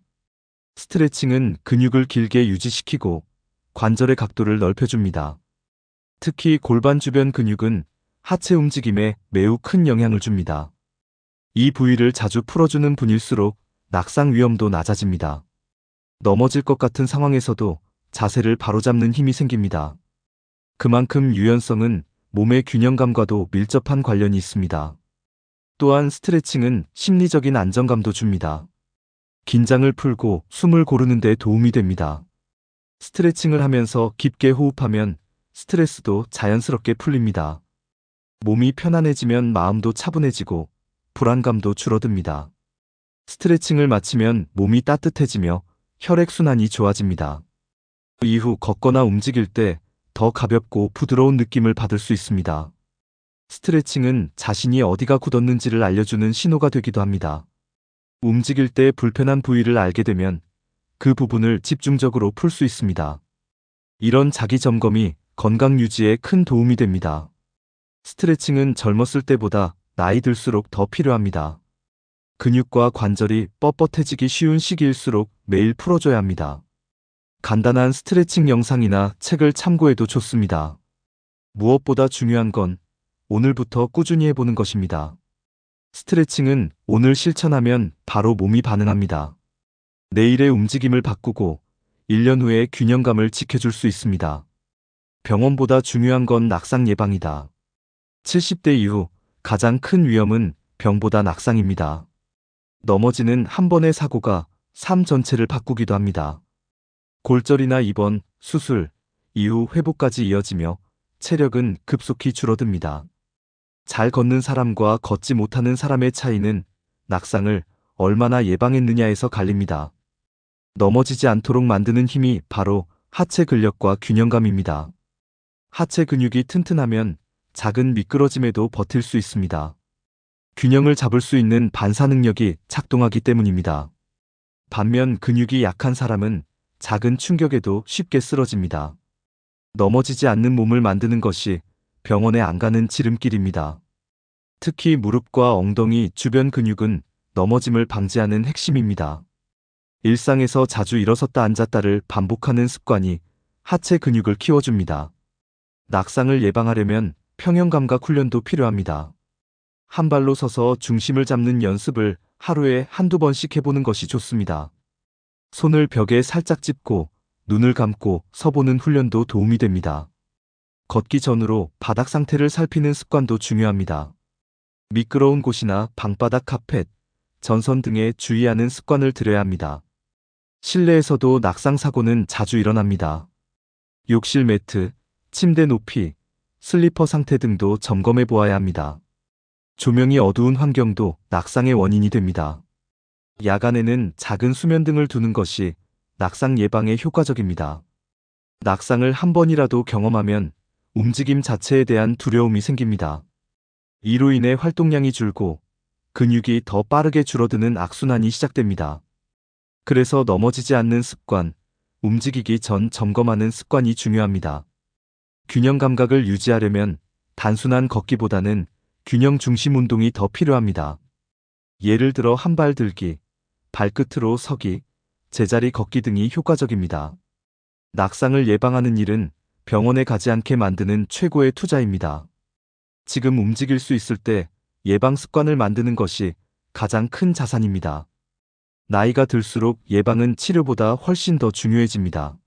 스트레칭은 근육을 길게 유지시키고 관절의 각도를 넓혀줍니다. 특히 골반 주변 근육은 하체 움직임에 매우 큰 영향을 줍니다. 이 부위를 자주 풀어주는 분일수록 낙상 위험도 낮아집니다. 넘어질 것 같은 상황에서도 자세를 바로잡는 힘이 생깁니다. 그만큼 유연성은 몸의 균형감과도 밀접한 관련이 있습니다. 또한 스트레칭은 심리적인 안정감도 줍니다. 긴장을 풀고 숨을 고르는 데 도움이 됩니다. 스트레칭을 하면서 깊게 호흡하면 스트레스도 자연스럽게 풀립니다. 몸이 편안해지면 마음도 차분해지고 불안감도 줄어듭니다. 스트레칭을 마치면 몸이 따뜻해지며 혈액순환이 좋아집니다. 이후 걷거나 움직일 때 더 가볍고 부드러운 느낌을 받을 수 있습니다. 스트레칭은 자신이 어디가 굳었는지를 알려주는 신호가 되기도 합니다. 움직일 때 불편한 부위를 알게 되면 그 부분을 집중적으로 풀 수 있습니다. 이런 자기 점검이 건강 유지에 큰 도움이 됩니다. 스트레칭은 젊었을 때보다 나이 들수록 더 필요합니다. 근육과 관절이 뻣뻣해지기 쉬운 시기일수록 매일 풀어줘야 합니다. 간단한 스트레칭 영상이나 책을 참고해도 좋습니다. 무엇보다 중요한 건 오늘부터 꾸준히 해보는 것입니다. 스트레칭은 오늘 실천하면 바로 몸이 반응합니다. 내일의 움직임을 바꾸고 1년 후에 균형감을 지켜줄 수 있습니다. 병원보다 중요한 건 낙상 예방이다. 70대 이후 가장 큰 위험은 병보다 낙상입니다. 넘어지는 한 번의 사고가 삶 전체를 바꾸기도 합니다. 골절이나 입원, 수술, 이후 회복까지 이어지며 체력은 급속히 줄어듭니다. 잘 걷는 사람과 걷지 못하는 사람의 차이는 낙상을 얼마나 예방했느냐에서 갈립니다. 넘어지지 않도록 만드는 힘이 바로 하체 근력과 균형감입니다. 하체 근육이 튼튼하면 작은 미끄러짐에도 버틸 수 있습니다. 균형을 잡을 수 있는 반사 능력이 작동하기 때문입니다. 반면 근육이 약한 사람은 작은 충격에도 쉽게 쓰러집니다. 넘어지지 않는 몸을 만드는 것이 병원에 안 가는 지름길입니다. 특히 무릎과 엉덩이 주변 근육은 넘어짐을 방지하는 핵심입니다. 일상에서 자주 일어섰다 앉았다를 반복하는 습관이 하체 근육을 키워줍니다. 낙상을 예방하려면 평형감각 훈련도 필요합니다. 한 발로 서서 중심을 잡는 연습을 하루에 한두 번씩 해보는 것이 좋습니다. 손을 벽에 살짝 짚고 눈을 감고 서보는 훈련도 도움이 됩니다. 걷기 전후로 바닥 상태를 살피는 습관도 중요합니다. 미끄러운 곳이나 방바닥 카펫, 전선 등에 주의하는 습관을 들여야 합니다. 실내에서도 낙상 사고는 자주 일어납니다. 욕실 매트, 침대 높이, 슬리퍼 상태 등도 점검해 보아야 합니다. 조명이 어두운 환경도 낙상의 원인이 됩니다. 야간에는 작은 수면등을 두는 것이 낙상 예방에 효과적입니다. 낙상을 한 번이라도 경험하면 움직임 자체에 대한 두려움이 생깁니다. 이로 인해 활동량이 줄고 근육이 더 빠르게 줄어드는 악순환이 시작됩니다. 그래서 넘어지지 않는 습관, 움직이기 전 점검하는 습관이 중요합니다. 균형 감각을 유지하려면 단순한 걷기보다는 균형 중심 운동이 더 필요합니다. 예를 들어 한 발 들기, 발끝으로 서기, 제자리 걷기 등이 효과적입니다. 낙상을 예방하는 일은 병원에 가지 않게 만드는 최고의 투자입니다. 지금 움직일 수 있을 때 예방 습관을 만드는 것이 가장 큰 자산입니다. 나이가 들수록 예방은 치료보다 훨씬 더 중요해집니다.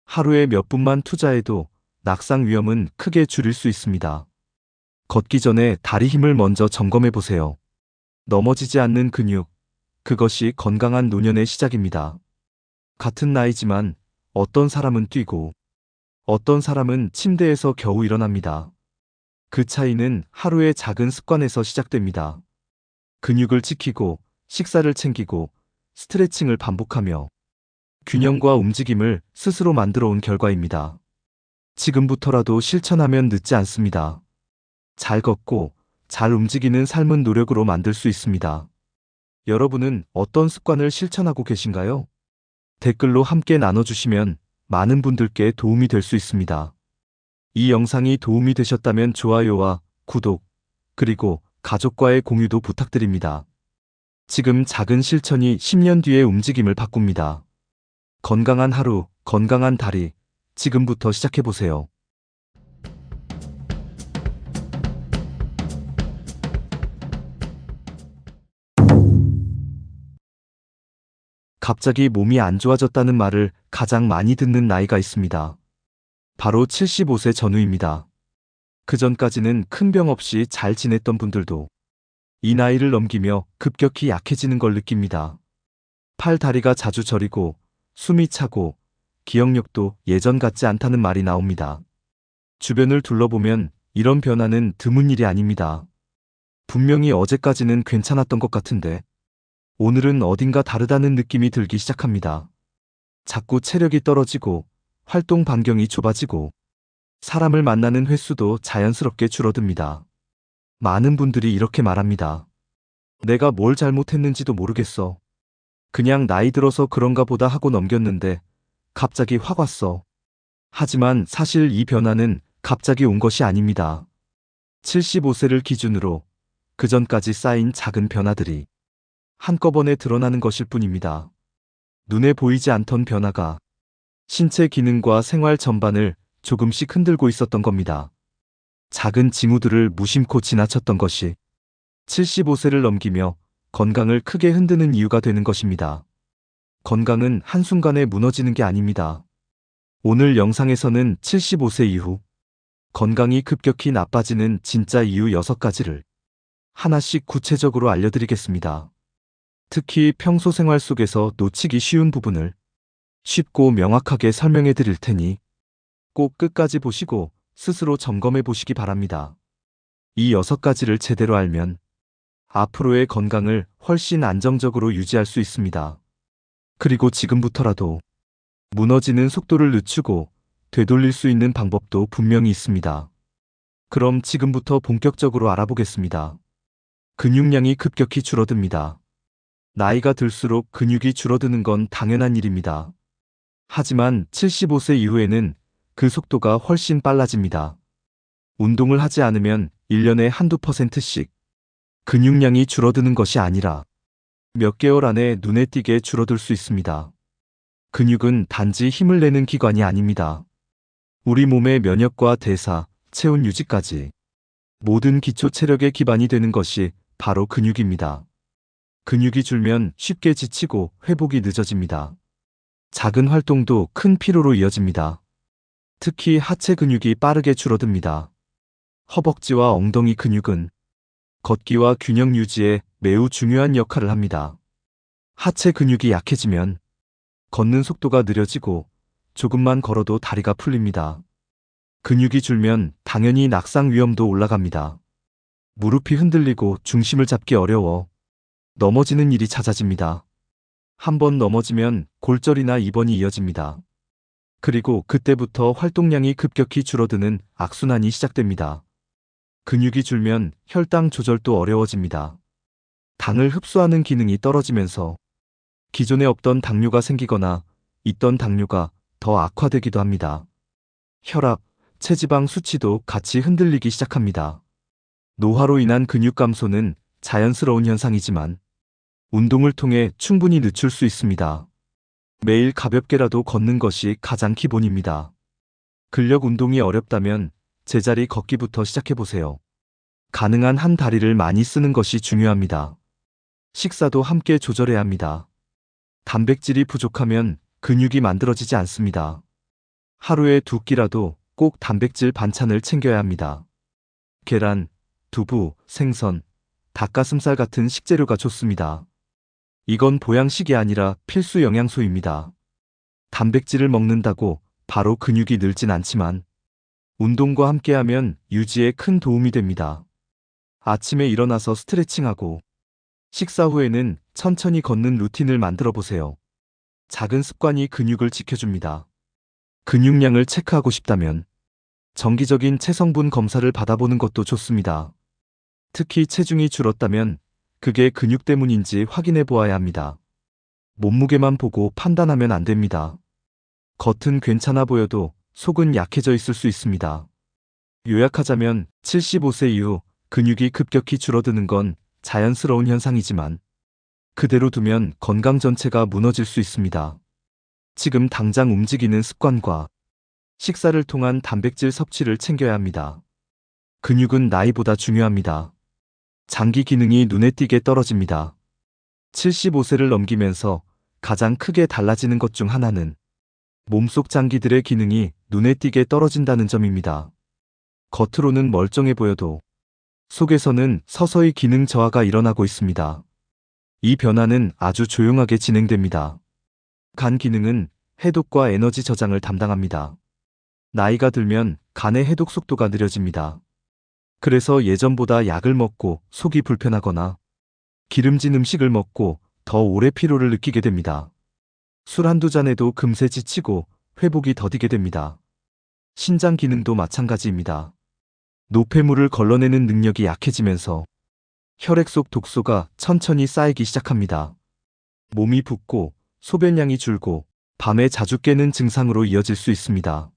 하루에 몇 분만 투자해도 낙상 위험은 크게 줄일 수 있습니다. 걷기 전에 다리 힘을 먼저 점검해 보세요. 넘어지지 않는 근육, 그것이 건강한 노년의 시작입니다. 같은 나이지만 어떤 사람은 뛰고 어떤 사람은 침대에서 겨우 일어납니다. 그 차이는 하루의 작은 습관에서 시작됩니다. 근육을 지키고 식사를 챙기고 스트레칭을 반복하며 균형과 움직임을 스스로 만들어 온 결과입니다. 지금부터라도 실천하면 늦지 않습니다. 잘 걷고 잘 움직이는 삶은 노력으로 만들 수 있습니다. 여러분은 어떤 습관을 실천하고 계신가요? 댓글로 함께 나눠주시면 많은 분들께 도움이 될 수 있습니다. 이 영상이 도움이 되셨다면 좋아요와 구독, 그리고 가족과의 공유도 부탁드립니다. 지금 작은 실천이 10년 뒤의 움직임을 바꿉니다. 건강한 하루, 건강한 다리, 지금부터 시작해보세요. 갑자기 몸이 안 좋아졌다는 말을 가장 많이 듣는 나이가 있습니다. 바로 75세 전후입니다. 그전까지는 큰 병 없이 잘 지냈던 분들도 이 나이를 넘기며 급격히 약해지는 걸 느낍니다. 팔, 다리가 자주 저리고 숨이 차고 기억력도 예전 같지 않다는 말이 나옵니다. 주변을 둘러보면 이런 변화는 드문 일이 아닙니다. 분명히 어제까지는 괜찮았던 것 같은데 오늘은 어딘가 다르다는 느낌이 들기 시작합니다. 자꾸 체력이 떨어지고 활동 반경이 좁아지고 사람을 만나는 횟수도 자연스럽게 줄어듭니다. 많은 분들이 이렇게 말합니다. 내가 뭘 잘못했는지도 모르겠어. 그냥 나이 들어서 그런가 보다 하고 넘겼는데 갑자기 확 왔어. 하지만 사실 이 변화는 갑자기 온 것이 아닙니다. 75세를 기준으로 그전까지 쌓인 작은 변화들이 한꺼번에 드러나는 것일 뿐입니다. 눈에 보이지 않던 변화가 신체 기능과 생활 전반을 조금씩 흔들고 있었던 겁니다. 작은 징후들을 무심코 지나쳤던 것이 75세를 넘기며 건강을 크게 흔드는 이유가 되는 것입니다. 건강은 한순간에 무너지는 게 아닙니다. 오늘 영상에서는 75세 이후 건강이 급격히 나빠지는 진짜 이유 6가지를 하나씩 구체적으로 알려드리겠습니다. 특히 평소 생활 속에서 놓치기 쉬운 부분을 쉽고 명확하게 설명해 드릴 테니 꼭 끝까지 보시고 스스로 점검해 보시기 바랍니다. 이 6가지를 제대로 알면 앞으로의 건강을 훨씬 안정적으로 유지할 수 있습니다. 그리고 지금부터라도 무너지는 속도를 늦추고 되돌릴 수 있는 방법도 분명히 있습니다. 그럼 지금부터 본격적으로 알아보겠습니다. 근육량이 급격히 줄어듭니다. 나이가 들수록 근육이 줄어드는 건 당연한 일입니다. 하지만 75세 이후에는 그 속도가 훨씬 빨라집니다. 운동을 하지 않으면 1년에 한두 %씩 근육량이 줄어드는 것이 아니라 몇 개월 안에 눈에 띄게 줄어들 수 있습니다. 근육은 단지 힘을 내는 기관이 아닙니다. 우리 몸의 면역과 대사, 체온 유지까지 모든 기초 체력의 기반이 되는 것이 바로 근육입니다. 근육이 줄면 쉽게 지치고 회복이 늦어집니다. 작은 활동도 큰 피로로 이어집니다. 특히 하체 근육이 빠르게 줄어듭니다. 허벅지와 엉덩이 근육은 걷기와 균형 유지에 매우 중요한 역할을 합니다. 하체 근육이 약해지면 걷는 속도가 느려지고 조금만 걸어도 다리가 풀립니다. 근육이 줄면 당연히 낙상 위험도 올라갑니다. 무릎이 흔들리고 중심을 잡기 어려워 넘어지는 일이 잦아집니다. 한번 넘어지면 골절이나 입원이 이어집니다. 그리고 그때부터 활동량이 급격히 줄어드는 악순환이 시작됩니다. 근육이 줄면 혈당 조절도 어려워집니다. 당을 흡수하는 기능이 떨어지면서 기존에 없던 당뇨가 생기거나 있던 당뇨가 더 악화되기도 합니다. 혈압, 체지방 수치도 같이 흔들리기 시작합니다. 노화로 인한 근육 감소는 자연스러운 현상이지만 운동을 통해 충분히 늦출 수 있습니다. 매일 가볍게라도 걷는 것이 가장 기본입니다. 근력 운동이 어렵다면 제자리 걷기부터 시작해보세요. 가능한 한 다리를 많이 쓰는 것이 중요합니다. 식사도 함께 조절해야 합니다. 단백질이 부족하면 근육이 만들어지지 않습니다. 하루에 2끼라도 꼭 단백질 반찬을 챙겨야 합니다. 계란, 두부, 생선, 닭가슴살 같은 식재료가 좋습니다. 이건 보양식이 아니라 필수 영양소입니다. 단백질을 먹는다고 바로 근육이 늘진 않지만 운동과 함께하면 유지에 큰 도움이 됩니다. 아침에 일어나서 스트레칭하고 식사 후에는 천천히 걷는 루틴을 만들어 보세요. 작은 습관이 근육을 지켜줍니다. 근육량을 체크하고 싶다면 정기적인 체성분 검사를 받아보는 것도 좋습니다. 특히 체중이 줄었다면 그게 근육 때문인지 확인해 보아야 합니다. 몸무게만 보고 판단하면 안 됩니다. 겉은 괜찮아 보여도 속은 약해져 있을 수 있습니다. 요약하자면 75세 이후 근육이 급격히 줄어드는 건 자연스러운 현상이지만 그대로 두면 건강 전체가 무너질 수 있습니다. 지금 당장 움직이는 습관과 식사를 통한 단백질 섭취를 챙겨야 합니다. 근육은 나이보다 중요합니다. 장기 기능이 눈에 띄게 떨어집니다. 75세를 넘기면서 가장 크게 달라지는 것 중 하나는 몸속 장기들의 기능이 눈에 띄게 떨어진다는 점입니다. 겉으로는 멀쩡해 보여도 속에서는 서서히 기능 저하가 일어나고 있습니다. 이 변화는 아주 조용하게 진행됩니다. 간 기능은 해독과 에너지 저장을 담당합니다. 나이가 들면 간의 해독 속도가 느려집니다. 그래서 예전보다 약을 먹고 속이 불편하거나 기름진 음식을 먹고 더 오래 피로를 느끼게 됩니다. 술 한두 잔에도 금세 지치고 회복이 더디게 됩니다. 신장 기능도 마찬가지입니다. 노폐물을 걸러내는 능력이 약해지면서 혈액 속 독소가 천천히 쌓이기 시작합니다. 몸이 붓고 소변량이 줄고 밤에 자주 깨는 증상으로 이어질 수 있습니다.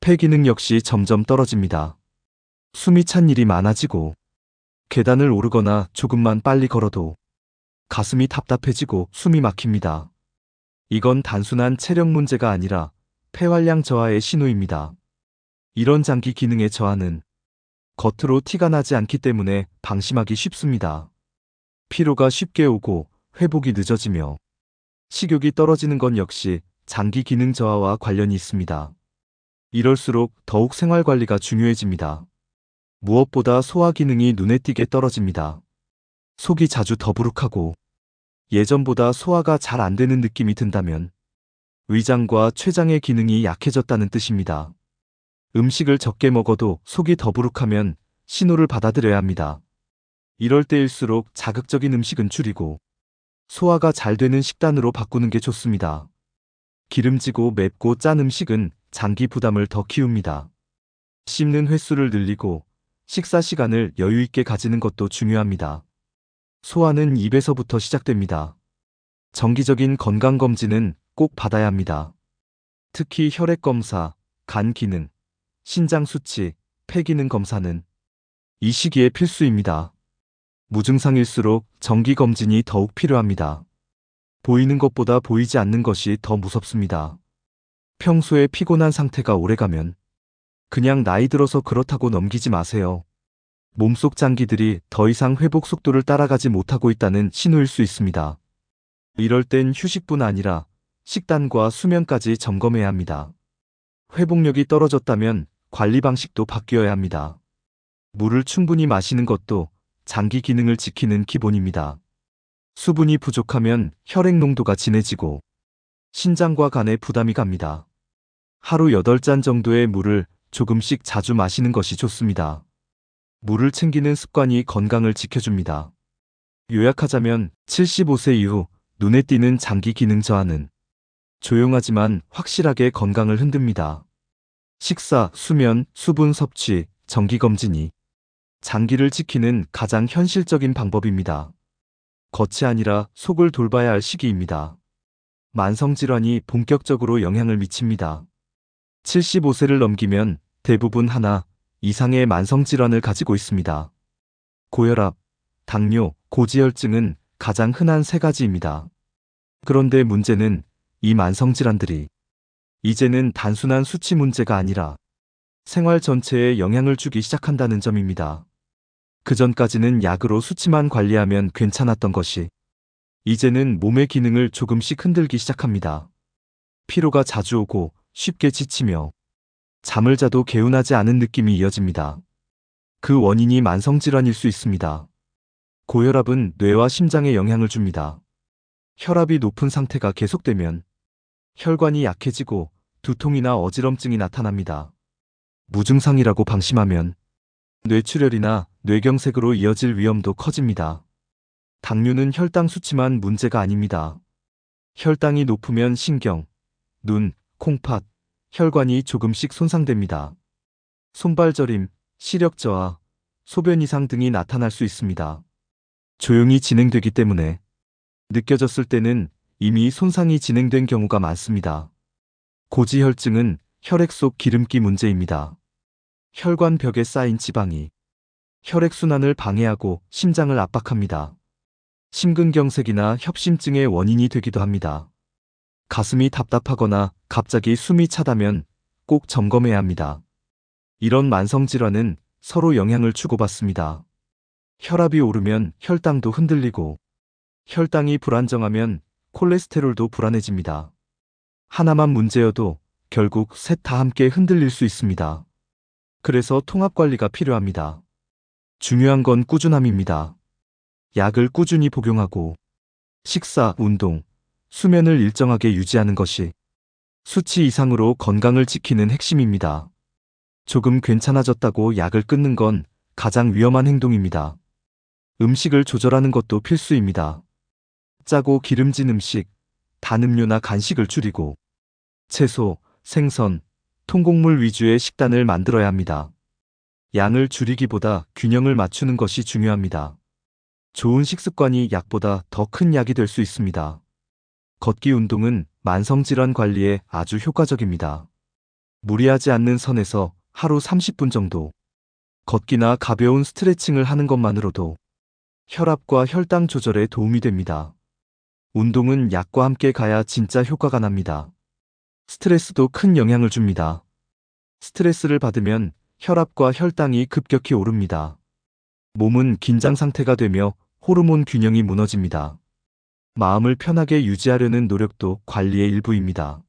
폐 기능 역시 점점 떨어집니다. 숨이 찬 일이 많아지고 계단을 오르거나 조금만 빨리 걸어도 가슴이 답답해지고 숨이 막힙니다. 이건 단순한 체력 문제가 아니라 폐활량 저하의 신호입니다. 이런 장기 기능의 저하는 겉으로 티가 나지 않기 때문에 방심하기 쉽습니다. 피로가 쉽게 오고 회복이 늦어지며 식욕이 떨어지는 건 역시 장기 기능 저하와 관련이 있습니다. 이럴수록 더욱 생활 관리가 중요해집니다. 무엇보다 소화 기능이 눈에 띄게 떨어집니다. 속이 자주 더부룩하고 예전보다 소화가 잘 안 되는 느낌이 든다면 위장과 췌장의 기능이 약해졌다는 뜻입니다. 음식을 적게 먹어도 속이 더부룩하면 신호를 받아들여야 합니다. 이럴 때일수록 자극적인 음식은 줄이고 소화가 잘 되는 식단으로 바꾸는 게 좋습니다. 기름지고 맵고 짠 음식은 장기 부담을 더 키웁니다. 씹는 횟수를 늘리고 식사 시간을 여유 있게 가지는 것도 중요합니다. 소화는 입에서부터 시작됩니다. 정기적인 건강검진은 꼭 받아야 합니다. 특히 혈액 검사, 간 기능, 신장 수치, 폐 기능 검사는 이 시기에 필수입니다. 무증상일수록 정기 검진이 더욱 필요합니다. 보이는 것보다 보이지 않는 것이 더 무섭습니다. 평소에 피곤한 상태가 오래가면 그냥 나이 들어서 그렇다고 넘기지 마세요. 몸속 장기들이 더 이상 회복 속도를 따라가지 못하고 있다는 신호일 수 있습니다. 이럴 땐 휴식뿐 아니라 식단과 수면까지 점검해야 합니다. 회복력이 떨어졌다면 관리 방식도 바뀌어야 합니다. 물을 충분히 마시는 것도 장기 기능을 지키는 기본입니다. 수분이 부족하면 혈액 농도가 진해지고 신장과 간에 부담이 갑니다. 하루 8잔 정도의 물을 조금씩 자주 마시는 것이 좋습니다. 물을 챙기는 습관이 건강을 지켜줍니다. 요약하자면 75세 이후 눈에 띄는 장기 기능 저하는 조용하지만 확실하게 건강을 흔듭니다. 식사, 수면, 수분 섭취, 정기검진이 장기를 지키는 가장 현실적인 방법입니다. 겉이 아니라 속을 돌봐야 할 시기입니다. 만성질환이 본격적으로 영향을 미칩니다. 75세를 넘기면 대부분 하나 이상의 만성질환을 가지고 있습니다. 고혈압, 당뇨, 고지혈증은 가장 흔한 세 가지입니다. 그런데 문제는 이 만성질환들이 이제는 단순한 수치 문제가 아니라 생활 전체에 영향을 주기 시작한다는 점입니다. 그전까지는 약으로 수치만 관리하면 괜찮았던 것이 이제는 몸의 기능을 조금씩 흔들기 시작합니다. 피로가 자주 오고 쉽게 지치며 잠을 자도 개운하지 않은 느낌이 이어집니다. 그 원인이 만성질환일 수 있습니다. 고혈압은 뇌와 심장에 영향을 줍니다. 혈압이 높은 상태가 계속되면 혈관이 약해지고 두통이나 어지럼증이 나타납니다. 무증상이라고 방심하면 뇌출혈이나 뇌경색으로 이어질 위험도 커집니다. 당뇨는 혈당 수치만 문제가 아닙니다. 혈당이 높으면 신경, 눈, 콩팥, 혈관이 조금씩 손상됩니다. 손발 저림, 시력 저하, 소변 이상 등이 나타날 수 있습니다. 조용히 진행되기 때문에 느껴졌을 때는 이미 손상이 진행된 경우가 많습니다. 고지혈증은 혈액 속 기름기 문제입니다. 혈관 벽에 쌓인 지방이 혈액순환을 방해하고 심장을 압박합니다. 심근경색이나 협심증의 원인이 되기도 합니다. 가슴이 답답하거나 갑자기 숨이 차다면 꼭 점검해야 합니다. 이런 만성질환은 서로 영향을 주고받습니다. 혈압이 오르면 혈당도 흔들리고 혈당이 불안정하면 콜레스테롤도 불안해집니다. 하나만 문제여도 결국 셋 다 함께 흔들릴 수 있습니다. 그래서 통합관리가 필요합니다. 중요한 건 꾸준함입니다. 약을 꾸준히 복용하고 식사, 운동, 수면을 일정하게 유지하는 것이 수치 이상으로 건강을 지키는 핵심입니다. 조금 괜찮아졌다고 약을 끊는 건 가장 위험한 행동입니다. 음식을 조절하는 것도 필수입니다. 짜고 기름진 음식, 단 음료나 간식을 줄이고 채소, 생선, 통곡물 위주의 식단을 만들어야 합니다. 양을 줄이기보다 균형을 맞추는 것이 중요합니다. 좋은 식습관이 약보다 더 큰 약이 될 수 있습니다. 걷기 운동은 만성질환 관리에 아주 효과적입니다. 무리하지 않는 선에서 하루 30분 정도 걷기나 가벼운 스트레칭을 하는 것만으로도 혈압과 혈당 조절에 도움이 됩니다. 운동은 약과 함께 가야 진짜 효과가 납니다. 스트레스도 큰 영향을 줍니다. 스트레스를 받으면 혈압과 혈당이 급격히 오릅니다. 몸은 긴장 상태가 되며 호르몬 균형이 무너집니다. 마음을 편하게 유지하려는 노력도 관리의 일부입니다.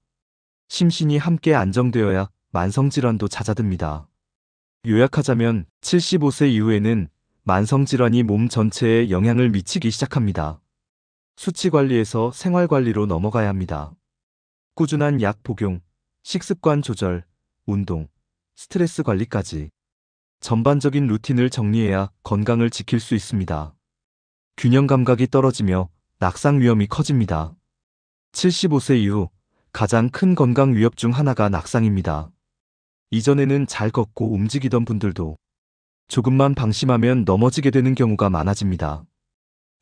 심신이 함께 안정되어야 만성질환도 잦아듭니다. 요약하자면 75세 이후에는 만성질환이 몸 전체에 영향을 미치기 시작합니다. 수치 관리에서 생활 관리로 넘어가야 합니다. 꾸준한 약 복용, 식습관 조절, 운동, 스트레스 관리까지 전반적인 루틴을 정리해야 건강을 지킬 수 있습니다. 균형 감각이 떨어지며 낙상 위험이 커집니다. 75세 이후 가장 큰 건강 위협 중 하나가 낙상입니다. 이전에는 잘 걷고 움직이던 분들도 조금만 방심하면 넘어지게 되는 경우가 많아집니다.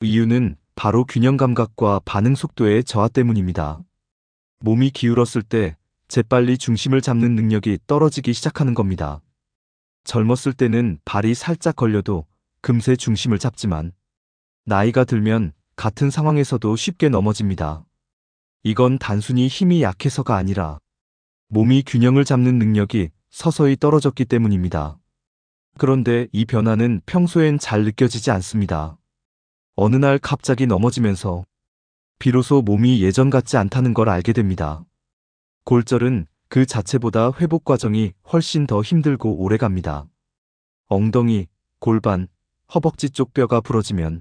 이유는 바로 균형 감각과 반응 속도의 저하 때문입니다. 몸이 기울었을 때 재빨리 중심을 잡는 능력이 떨어지기 시작하는 겁니다. 젊었을 때는 발이 살짝 걸려도 금세 중심을 잡지만 나이가 들면 같은 상황에서도 쉽게 넘어집니다. 이건 단순히 힘이 약해서가 아니라 몸이 균형을 잡는 능력이 서서히 떨어졌기 때문입니다. 그런데 이 변화는 평소엔 잘 느껴지지 않습니다. 어느 날 갑자기 넘어지면서 비로소 몸이 예전 같지 않다는 걸 알게 됩니다. 골절은 그 자체보다 회복 과정이 훨씬 더 힘들고 오래갑니다. 엉덩이, 골반, 허벅지 쪽 뼈가 부러지면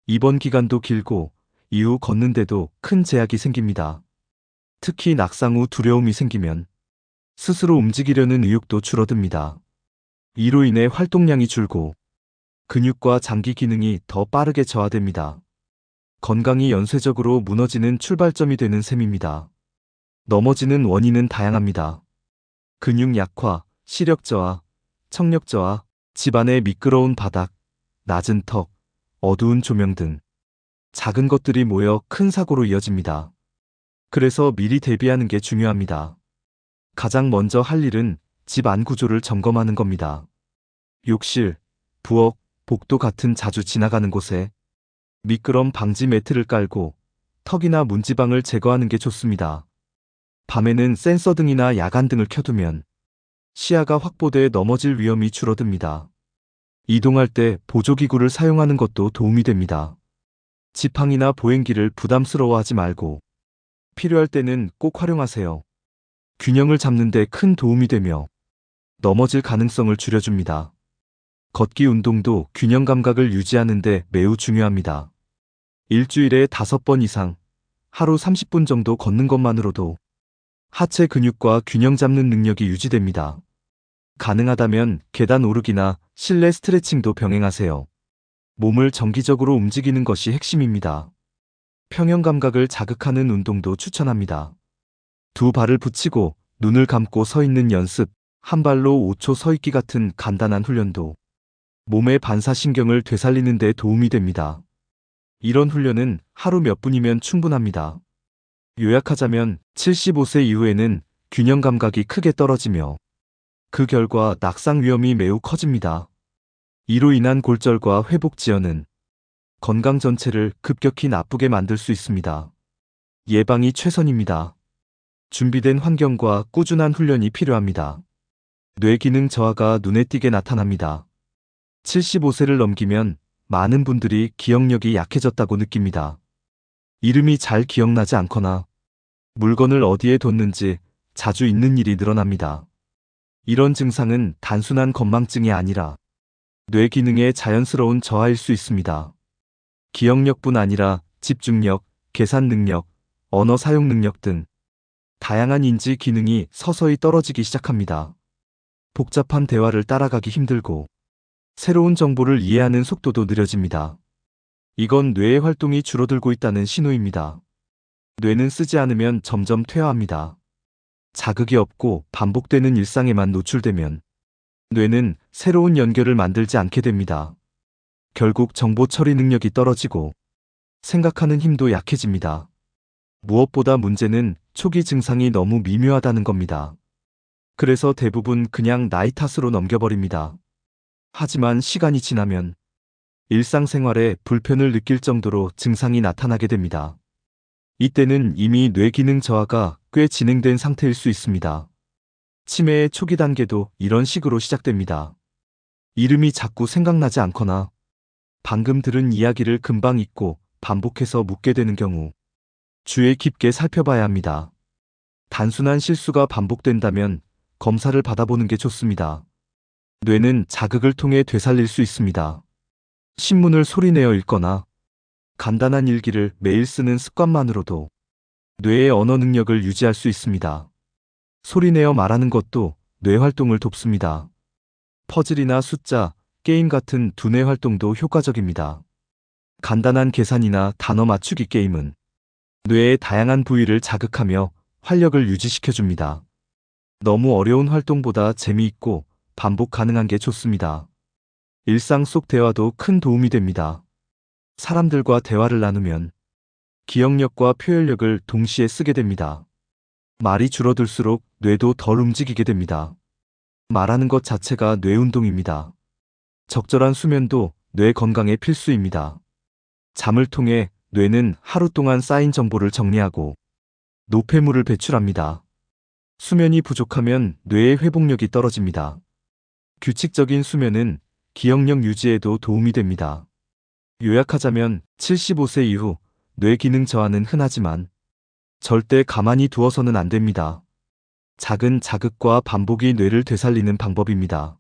입원 기간도 길고 이후 걷는데도 큰 제약이 생깁니다. 특히 낙상 후 두려움이 생기면 스스로 움직이려는 의욕도 줄어듭니다. 이로 인해 활동량이 줄고 근육과 장기 기능이 더 빠르게 저하됩니다. 건강이 연쇄적으로 무너지는 출발점이 되는 셈입니다. 넘어지는 원인은 다양합니다. 근육 약화, 시력 저하, 청력 저하, 집안의 미끄러운 바닥, 낮은 턱, 어두운 조명 등 작은 것들이 모여 큰 사고로 이어집니다. 그래서 미리 대비하는 게 중요합니다. 가장 먼저 할 일은 집 안 구조를 점검하는 겁니다. 욕실, 부엌, 복도 같은 자주 지나가는 곳에 미끄럼 방지 매트를 깔고 턱이나 문지방을 제거하는 게 좋습니다. 밤에는 센서 등이나 야간 등을 켜두면 시야가 확보돼 넘어질 위험이 줄어듭니다. 이동할 때 보조기구를 사용하는 것도 도움이 됩니다. 지팡이나 보행기를 부담스러워하지 말고 필요할 때는 꼭 활용하세요. 균형을 잡는 데 큰 도움이 되며 넘어질 가능성을 줄여줍니다. 걷기 운동도 균형 감각을 유지하는 데 매우 중요합니다. 일주일에 5번 이상 하루 30분 정도 걷는 것만으로도 하체 근육과 균형 잡는 능력이 유지됩니다. 가능하다면 계단 오르기나 실내 스트레칭도 병행하세요. 몸을 정기적으로 움직이는 것이 핵심입니다. 평형 감각을 자극하는 운동도 추천합니다. 두 발을 붙이고 눈을 감고 서 있는 연습, 한 발로 5초 서 있기 같은 간단한 훈련도 몸의 반사신경을 되살리는 데 도움이 됩니다. 이런 훈련은 하루 몇 분이면 충분합니다. 요약하자면 75세 이후에는 균형 감각이 크게 떨어지며 그 결과 낙상 위험이 매우 커집니다. 이로 인한 골절과 회복 지연은 건강 전체를 급격히 나쁘게 만들 수 있습니다. 예방이 최선입니다. 준비된 환경과 꾸준한 훈련이 필요합니다. 뇌 기능 저하가 눈에 띄게 나타납니다. 75세를 넘기면 많은 분들이 기억력이 약해졌다고 느낍니다. 이름이 잘 기억나지 않거나 물건을 어디에 뒀는지 자주 잊는 일이 늘어납니다. 이런 증상은 단순한 건망증이 아니라 뇌 기능의 자연스러운 저하일 수 있습니다. 기억력뿐 아니라 집중력, 계산 능력, 언어 사용 능력 등 다양한 인지 기능이 서서히 떨어지기 시작합니다. 복잡한 대화를 따라가기 힘들고 새로운 정보를 이해하는 속도도 느려집니다. 이건 뇌의 활동이 줄어들고 있다는 신호입니다. 뇌는 쓰지 않으면 점점 퇴화합니다. 자극이 없고 반복되는 일상에만 노출되면 뇌는 새로운 연결을 만들지 않게 됩니다. 결국 정보 처리 능력이 떨어지고 생각하는 힘도 약해집니다. 무엇보다 문제는 초기 증상이 너무 미묘하다는 겁니다. 그래서 대부분 그냥 나이 탓으로 넘겨버립니다. 하지만 시간이 지나면 일상생활에 불편을 느낄 정도로 증상이 나타나게 됩니다. 이때는 이미 뇌 기능 저하가 꽤 진행된 상태일 수 있습니다. 치매의 초기 단계도 이런 식으로 시작됩니다. 이름이 자꾸 생각나지 않거나 방금 들은 이야기를 금방 잊고 반복해서 묻게 되는 경우 주의 깊게 살펴봐야 합니다. 단순한 실수가 반복된다면 검사를 받아보는 게 좋습니다. 뇌는 자극을 통해 되살릴 수 있습니다. 신문을 소리내어 읽거나 간단한 일기를 매일 쓰는 습관만으로도 뇌의 언어 능력을 유지할 수 있습니다. 소리내어 말하는 것도 뇌 활동을 돕습니다. 퍼즐이나 숫자, 게임 같은 두뇌 활동도 효과적입니다. 간단한 계산이나 단어 맞추기 게임은 뇌의 다양한 부위를 자극하며 활력을 유지시켜줍니다. 너무 어려운 활동보다 재미있고 반복 가능한 게 좋습니다. 일상 속 대화도 큰 도움이 됩니다. 사람들과 대화를 나누면 기억력과 표현력을 동시에 쓰게 됩니다. 말이 줄어들수록 뇌도 덜 움직이게 됩니다. 말하는 것 자체가 뇌 운동입니다. 적절한 수면도 뇌 건강에 필수입니다. 잠을 통해 뇌는 하루 동안 쌓인 정보를 정리하고 노폐물을 배출합니다. 수면이 부족하면 뇌의 회복력이 떨어집니다. 규칙적인 수면은 기억력 유지에도 도움이 됩니다. 요약하자면 75세 이후 뇌 기능 저하는 흔하지만 절대 가만히 두어서는 안 됩니다. 작은 자극과 반복이 뇌를 되살리는 방법입니다.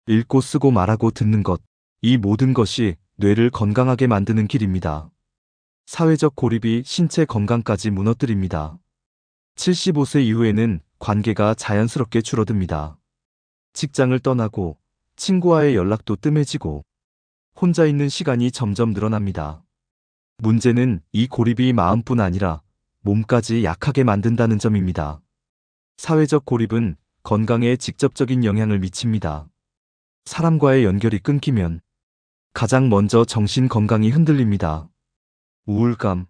읽고 쓰고 말하고 듣는 것, 이 모든 것이 뇌를 건강하게 만드는 길입니다. 사회적 고립이 신체 건강까지 무너뜨립니다. 75세 이후에는 관계가 자연스럽게 줄어듭니다. 직장을 떠나고 친구와의 연락도 뜸해지고 혼자 있는 시간이 점점 늘어납니다. 문제는 이 고립이 마음뿐 아니라 몸까지 약하게 만든다는 점입니다. 사회적 고립은 건강에 직접적인 영향을 미칩니다. 사람과의 연결이 끊기면 가장 먼저 정신 건강이 흔들립니다. 우울감,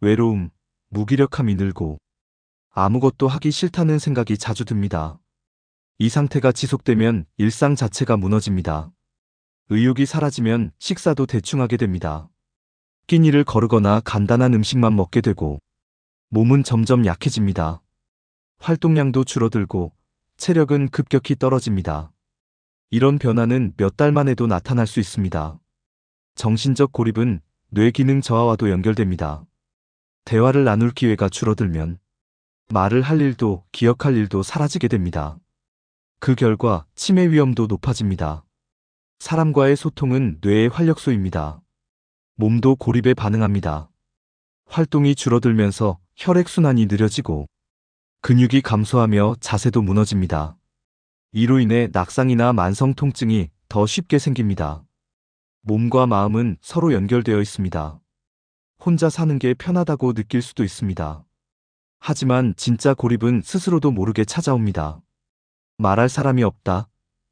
외로움, 무기력함이 늘고 아무것도 하기 싫다는 생각이 자주 듭니다. 이 상태가 지속되면 일상 자체가 무너집니다. 의욕이 사라지면 식사도 대충 하게 됩니다. 끼니를 거르거나 간단한 음식만 먹게 되고 몸은 점점 약해집니다. 활동량도 줄어들고 체력은 급격히 떨어집니다. 이런 변화는 몇 달만 해도 나타날 수 있습니다. 정신적 고립은 뇌 기능 저하와도 연결됩니다. 대화를 나눌 기회가 줄어들면 말을 할 일도 기억할 일도 사라지게 됩니다. 그 결과 치매 위험도 높아집니다. 사람과의 소통은 뇌의 활력소입니다. 몸도 고립에 반응합니다. 활동이 줄어들면서 혈액순환이 느려지고 근육이 감소하며 자세도 무너집니다. 이로 인해 낙상이나 만성 통증이 더 쉽게 생깁니다. 몸과 마음은 서로 연결되어 있습니다. 혼자 사는 게 편하다고 느낄 수도 있습니다. 하지만 진짜 고립은 스스로도 모르게 찾아옵니다. 말할 사람이 없다.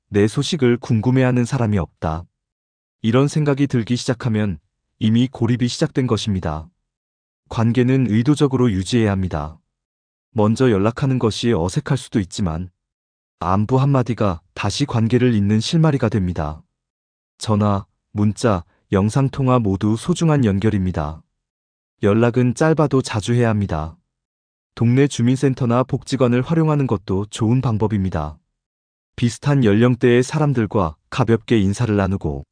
내 소식을 궁금해하는 사람이 없다. 이런 생각이 들기 시작하면 이미 고립이 시작된 것입니다. 관계는 의도적으로 유지해야 합니다. 먼저 연락하는 것이 어색할 수도 있지만 안부 한마디가 다시 관계를 잇는 실마리가 됩니다. 전화, 문자, 영상통화 모두 소중한 연결입니다. 연락은 짧아도 자주 해야 합니다. 동네 주민센터나 복지관을 활용하는 것도 좋은 방법입니다. 비슷한 연령대의 사람들과 가볍게 인사를 나누고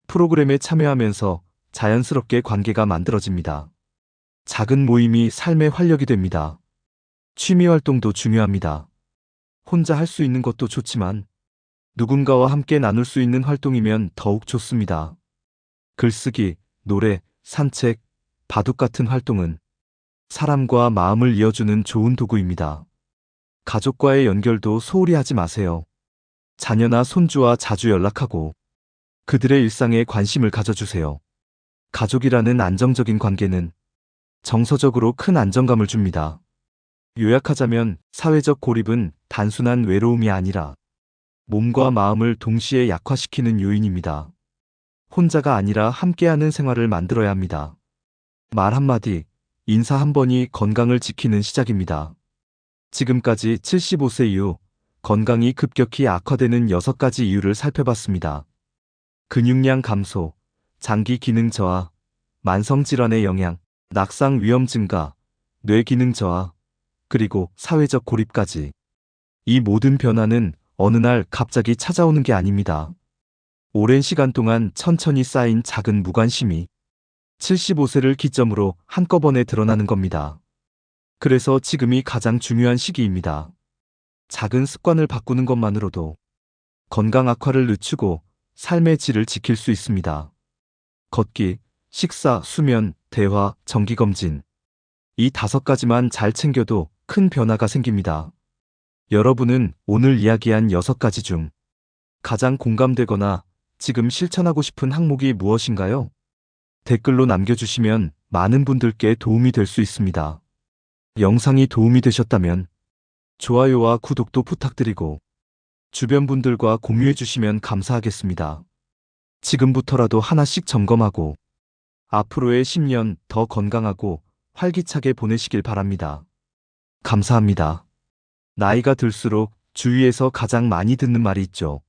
프로그램에 참여하면서 자연스럽게 관계가 만들어집니다. 작은 모임이 삶의 활력이 됩니다. 취미 활동도 중요합니다. 혼자 할 수 있는 것도 좋지만 누군가와 함께 나눌 수 있는 활동이면 더욱 좋습니다. 글쓰기, 노래, 산책, 바둑 같은 활동은 사람과 마음을 이어주는 좋은 도구입니다. 가족과의 연결도 소홀히 하지 마세요. 자녀나 손주와 자주 연락하고 그들의 일상에 관심을 가져주세요. 가족이라는 안정적인 관계는 정서적으로 큰 안정감을 줍니다. 요약하자면 사회적 고립은 단순한 외로움이 아니라 몸과 마음을 동시에 약화시키는 요인입니다. 혼자가 아니라 함께하는 생활을 만들어야 합니다. 말 한마디, 인사 한 번이 건강을 지키는 시작입니다. 지금까지 75세 이후 건강이 급격히 악화되는 6가지 이유를 살펴봤습니다. 근육량 감소, 장기 기능 저하, 만성 질환의 영향, 낙상 위험 증가, 뇌 기능 저하, 그리고 사회적 고립까지. 이 모든 변화는 어느 날 갑자기 찾아오는 게 아닙니다. 오랜 시간 동안 천천히 쌓인 작은 무관심이 75세를 기점으로 한꺼번에 드러나는 겁니다. 그래서 지금이 가장 중요한 시기입니다. 작은 습관을 바꾸는 것만으로도 건강 악화를 늦추고 삶의 질을 지킬 수 있습니다. 걷기, 식사, 수면, 대화, 정기검진. 이 5가지만 잘 챙겨도 큰 변화가 생깁니다. 여러분은 오늘 이야기한 6가지 중 가장 공감되거나 지금 실천하고 싶은 항목이 무엇인가요? 댓글로 남겨주시면 많은 분들께 도움이 될 수 있습니다. 영상이 도움이 되셨다면 좋아요와 구독도 부탁드리고 주변 분들과 공유해 주시면 감사하겠습니다. 지금부터라도 하나씩 점검하고 앞으로의 10년 더 건강하고 활기차게 보내시길 바랍니다. 감사합니다. 나이가 들수록 주위에서 가장 많이 듣는 말이 있죠.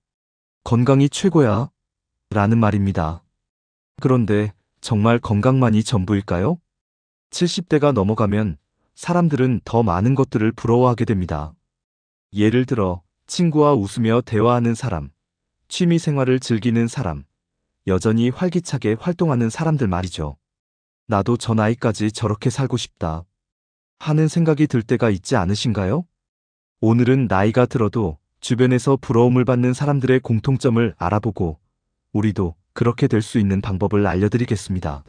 건강이 최고야 라는 말입니다. 그런데 정말 건강만이 전부일까요? 70대가 넘어가면 사람들은 더 많은 것들을 부러워하게 됩니다. 예를 들어 친구와 웃으며 대화하는 사람, 취미 생활을 즐기는 사람, 여전히 활기차게 활동하는 사람들 말이죠. 나도 저 나이까지 저렇게 살고 싶다 하는 생각이 들 때가 있지 않으신가요? 오늘은 나이가 들어도 주변에서 부러움을 받는 사람들의 공통점을 알아보고 우리도 그렇게 될 수 있는 방법을 알려드리겠습니다.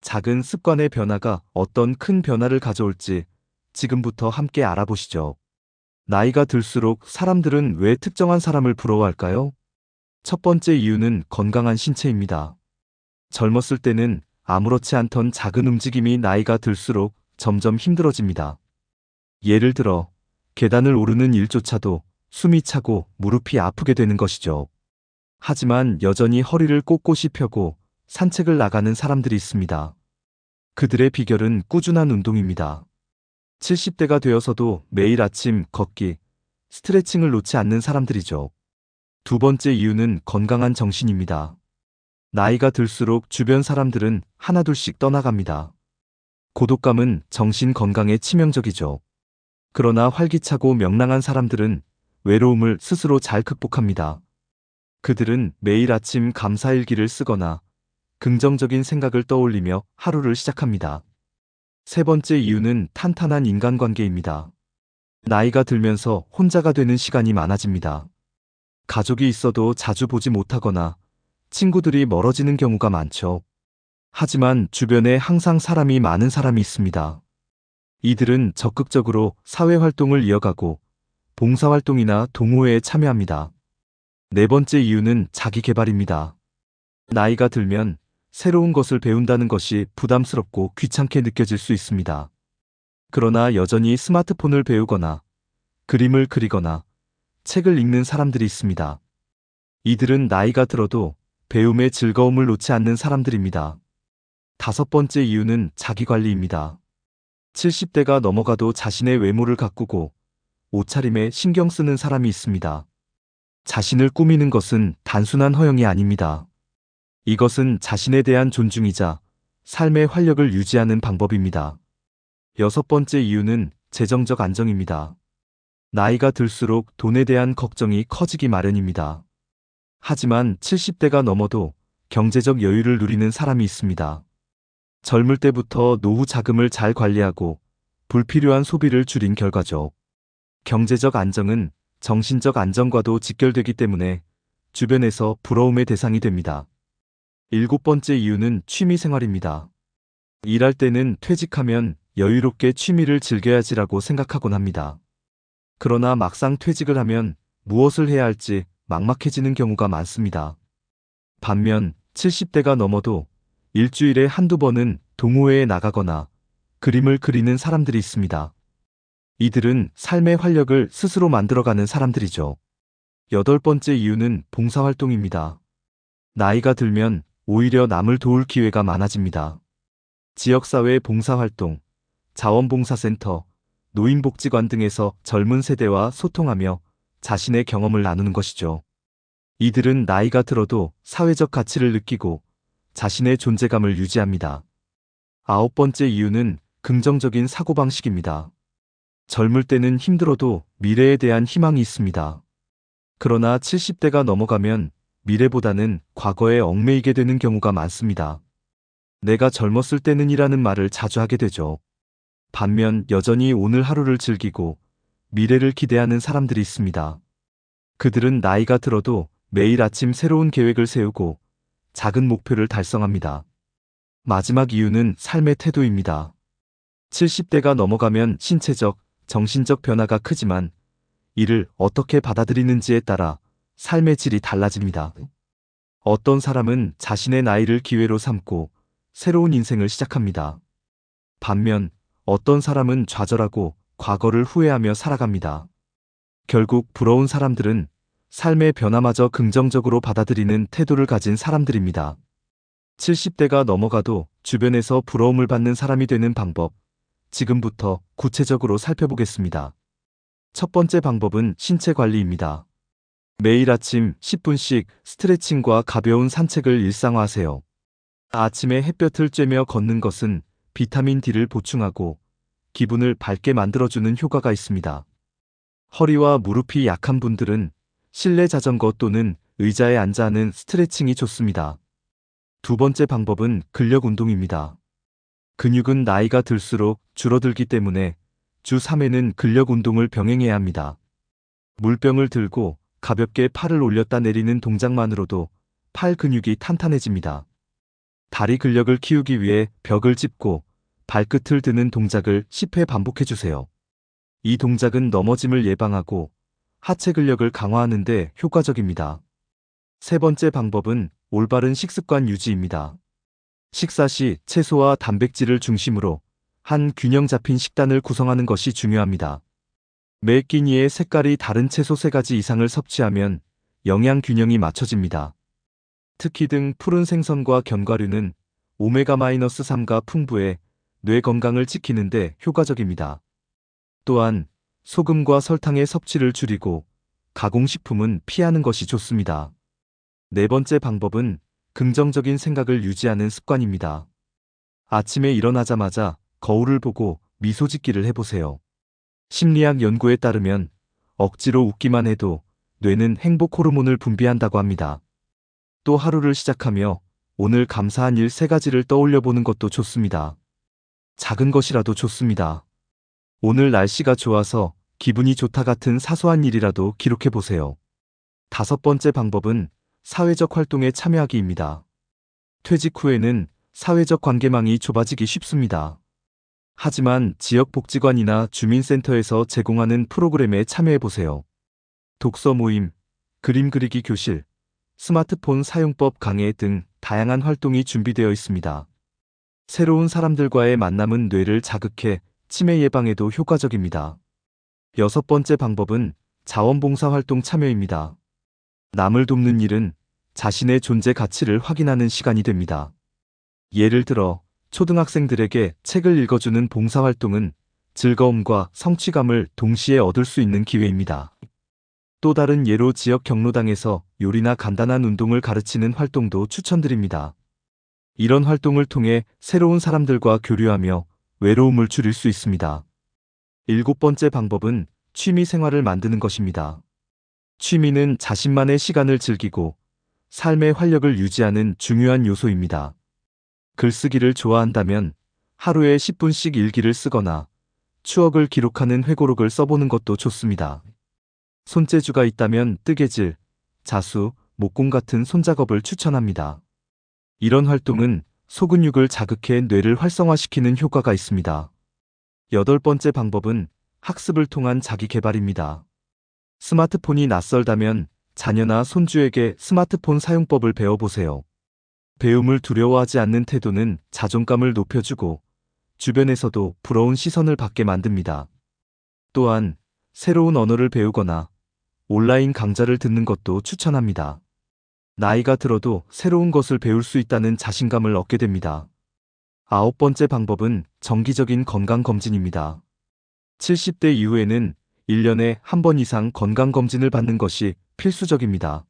작은 습관의 변화가 어떤 큰 변화를 가져올지 지금부터 함께 알아보시죠. 나이가 들수록 사람들은 왜 특정한 사람을 부러워할까요? 첫 번째 이유는 건강한 신체입니다. 젊었을 때는 아무렇지 않던 작은 움직임이 나이가 들수록 점점 힘들어집니다. 예를 들어 계단을 오르는 일조차도 숨이 차고 무릎이 아프게 되는 것이죠. 하지만 여전히 허리를 꼿꼿이 펴고 산책을 나가는 사람들이 있습니다. 그들의 비결은 꾸준한 운동입니다. 70대가 되어서도 매일 아침 걷기, 스트레칭을 놓지 않는 사람들이죠. 두 번째 이유는 건강한 정신입니다. 나이가 들수록 주변 사람들은 하나둘씩 떠나갑니다. 고독감은 정신 건강에 치명적이죠. 그러나 활기차고 명랑한 사람들은 외로움을 스스로 잘 극복합니다. 그들은 매일 아침 감사일기를 쓰거나 긍정적인 생각을 떠올리며 하루를 시작합니다. 세 번째 이유는 탄탄한 인간관계입니다. 나이가 들면서 혼자가 되는 시간이 많아집니다. 가족이 있어도 자주 보지 못하거나 친구들이 멀어지는 경우가 많죠. 하지만 주변에 항상 사람이 많은 사람이 있습니다. 이들은 적극적으로 사회활동을 이어가고 봉사활동이나 동호회에 참여합니다. 네 번째 이유는 자기계발입니다. 나이가 들면 새로운 것을 배운다는 것이 부담스럽고 귀찮게 느껴질 수 있습니다. 그러나 여전히 스마트폰을 배우거나 그림을 그리거나 책을 읽는 사람들이 있습니다. 이들은 나이가 들어도 배움의 즐거움을 놓지 않는 사람들입니다. 다섯 번째 이유는 자기관리입니다. 70대가 넘어가도 자신의 외모를 가꾸고 옷차림에 신경 쓰는 사람이 있습니다. 자신을 꾸미는 것은 단순한 허영이 아닙니다. 이것은 자신에 대한 존중이자 삶의 활력을 유지하는 방법입니다. 여섯 번째 이유는 재정적 안정입니다. 나이가 들수록 돈에 대한 걱정이 커지기 마련입니다. 하지만 70대가 넘어도 경제적 여유를 누리는 사람이 있습니다. 젊을 때부터 노후 자금을 잘 관리하고 불필요한 소비를 줄인 결과죠. 경제적 안정은 정신적 안정과도 직결되기 때문에 주변에서 부러움의 대상이 됩니다. 일곱 번째 이유는 취미 생활입니다. 일할 때는 퇴직하면 여유롭게 취미를 즐겨야지라고 생각하곤 합니다. 그러나 막상 퇴직을 하면 무엇을 해야 할지 막막해지는 경우가 많습니다. 반면 70대가 넘어도 일주일에 한두 번은 동호회에 나가거나 그림을 그리는 사람들이 있습니다. 이들은 삶의 활력을 스스로 만들어가는 사람들이죠. 여덟 번째 이유는 봉사활동입니다. 나이가 들면 오히려 남을 도울 기회가 많아집니다. 지역사회 봉사활동, 자원봉사센터, 노인복지관 등에서 젊은 세대와 소통하며 자신의 경험을 나누는 것이죠. 이들은 나이가 들어도 사회적 가치를 느끼고 자신의 존재감을 유지합니다. 아홉 번째 이유는 긍정적인 사고방식입니다. 젊을 때는 힘들어도 미래에 대한 희망이 있습니다. 그러나 70대가 넘어가면 미래보다는 과거에 얽매이게 되는 경우가 많습니다. 내가 젊었을 때는 이라는 말을 자주 하게 되죠. 반면 여전히 오늘 하루를 즐기고 미래를 기대하는 사람들이 있습니다. 그들은 나이가 들어도 매일 아침 새로운 계획을 세우고 작은 목표를 달성합니다. 마지막 이유는 삶의 태도입니다. 70대가 넘어가면 신체적, 정신적 변화가 크지만 이를 어떻게 받아들이는지에 따라 삶의 질이 달라집니다. 어떤 사람은 자신의 나이를 기회로 삼고 새로운 인생을 시작합니다. 반면 어떤 사람은 좌절하고 과거를 후회하며 살아갑니다. 결국 부러운 사람들은 삶의 변화마저 긍정적으로 받아들이는 태도를 가진 사람들입니다. 70대가 넘어가도 주변에서 부러움을 받는 사람이 되는 방법, 지금부터 구체적으로 살펴보겠습니다. 첫 번째 방법은 신체 관리입니다. 매일 아침 10분씩 스트레칭과 가벼운 산책을 일상화하세요. 아침에 햇볕을 쬐며 걷는 것은 비타민 D를 보충하고 기분을 밝게 만들어주는 효과가 있습니다. 허리와 무릎이 약한 분들은 실내 자전거 또는 의자에 앉아 하는 스트레칭이 좋습니다. 두 번째 방법은 근력 운동입니다. 근육은 나이가 들수록 줄어들기 때문에 주 3회는 근력 운동을 병행해야 합니다. 물병을 들고 가볍게 팔을 올렸다 내리는 동작만으로도 팔 근육이 탄탄해집니다. 다리 근력을 키우기 위해 벽을 짚고 발끝을 드는 동작을 10회 반복해주세요. 이 동작은 넘어짐을 예방하고 하체 근력을 강화하는 데 효과적입니다. 세 번째 방법은 올바른 식습관 유지입니다. 식사 시 채소와 단백질을 중심으로 한 균형 잡힌 식단을 구성하는 것이 중요합니다. 매 끼니에 색깔이 다른 채소 3가지 이상을 섭취하면 영양 균형이 맞춰집니다. 특히 등 푸른 생선과 견과류는 오메가-3가 풍부해 뇌 건강을 지키는 데 효과적입니다. 또한 소금과 설탕의 섭취를 줄이고 가공식품은 피하는 것이 좋습니다. 네 번째 방법은 긍정적인 생각을 유지하는 습관입니다. 아침에 일어나자마자 거울을 보고 미소 짓기를 해보세요. 심리학 연구에 따르면 억지로 웃기만 해도 뇌는 행복 호르몬을 분비한다고 합니다. 또 하루를 시작하며 오늘 감사한 일 3가지를 떠올려 보는 것도 좋습니다. 작은 것이라도 좋습니다. 오늘 날씨가 좋아서 기분이 좋다 같은 사소한 일이라도 기록해 보세요. 5번째 방법은 사회적 활동에 참여하기입니다. 퇴직 후에는 사회적 관계망이 좁아지기 쉽습니다. 하지만 지역복지관이나 주민센터에서 제공하는 프로그램에 참여해 보세요. 독서 모임, 그림 그리기 교실, 스마트폰 사용법 강해 등 다양한 활동이 준비되어 있습니다. 새로운 사람들과의 만남은 뇌를 자극해 치매 예방에도 효과적입니다. 6번째 방법은 자원봉사 활동 참여입니다. 남을 돕는 일은 자신의 존재 가치를 확인하는 시간이 됩니다. 예를 들어 초등학생들에게 책을 읽어주는 봉사활동은 즐거움과 성취감을 동시에 얻을 수 있는 기회입니다. 또 다른 예로 지역 경로당에서 요리나 간단한 운동을 가르치는 활동도 추천드립니다. 이런 활동을 통해 새로운 사람들과 교류하며 외로움을 줄일 수 있습니다. 7번째 방법은 취미 생활을 만드는 것입니다. 취미는 자신만의 시간을 즐기고 삶의 활력을 유지하는 중요한 요소입니다. 글쓰기를 좋아한다면 하루에 10분씩 일기를 쓰거나 추억을 기록하는 회고록을 써보는 것도 좋습니다. 손재주가 있다면 뜨개질, 자수, 목공 같은 손작업을 추천합니다. 이런 활동은 소근육을 자극해 뇌를 활성화시키는 효과가 있습니다. 8번째 방법은 학습을 통한 자기계발입니다. 스마트폰이 낯설다면 자녀나 손주에게 스마트폰 사용법을 배워보세요. 배움을 두려워하지 않는 태도는 자존감을 높여주고 주변에서도 부러운 시선을 받게 만듭니다. 또한 새로운 언어를 배우거나 온라인 강좌를 듣는 것도 추천합니다. 나이가 들어도 새로운 것을 배울 수 있다는 자신감을 얻게 됩니다. 9번째 방법은 정기적인 건강검진입니다. 70대 이후에는 1년에 한 번 이상 건강검진을 받는 것이 필수적입니다.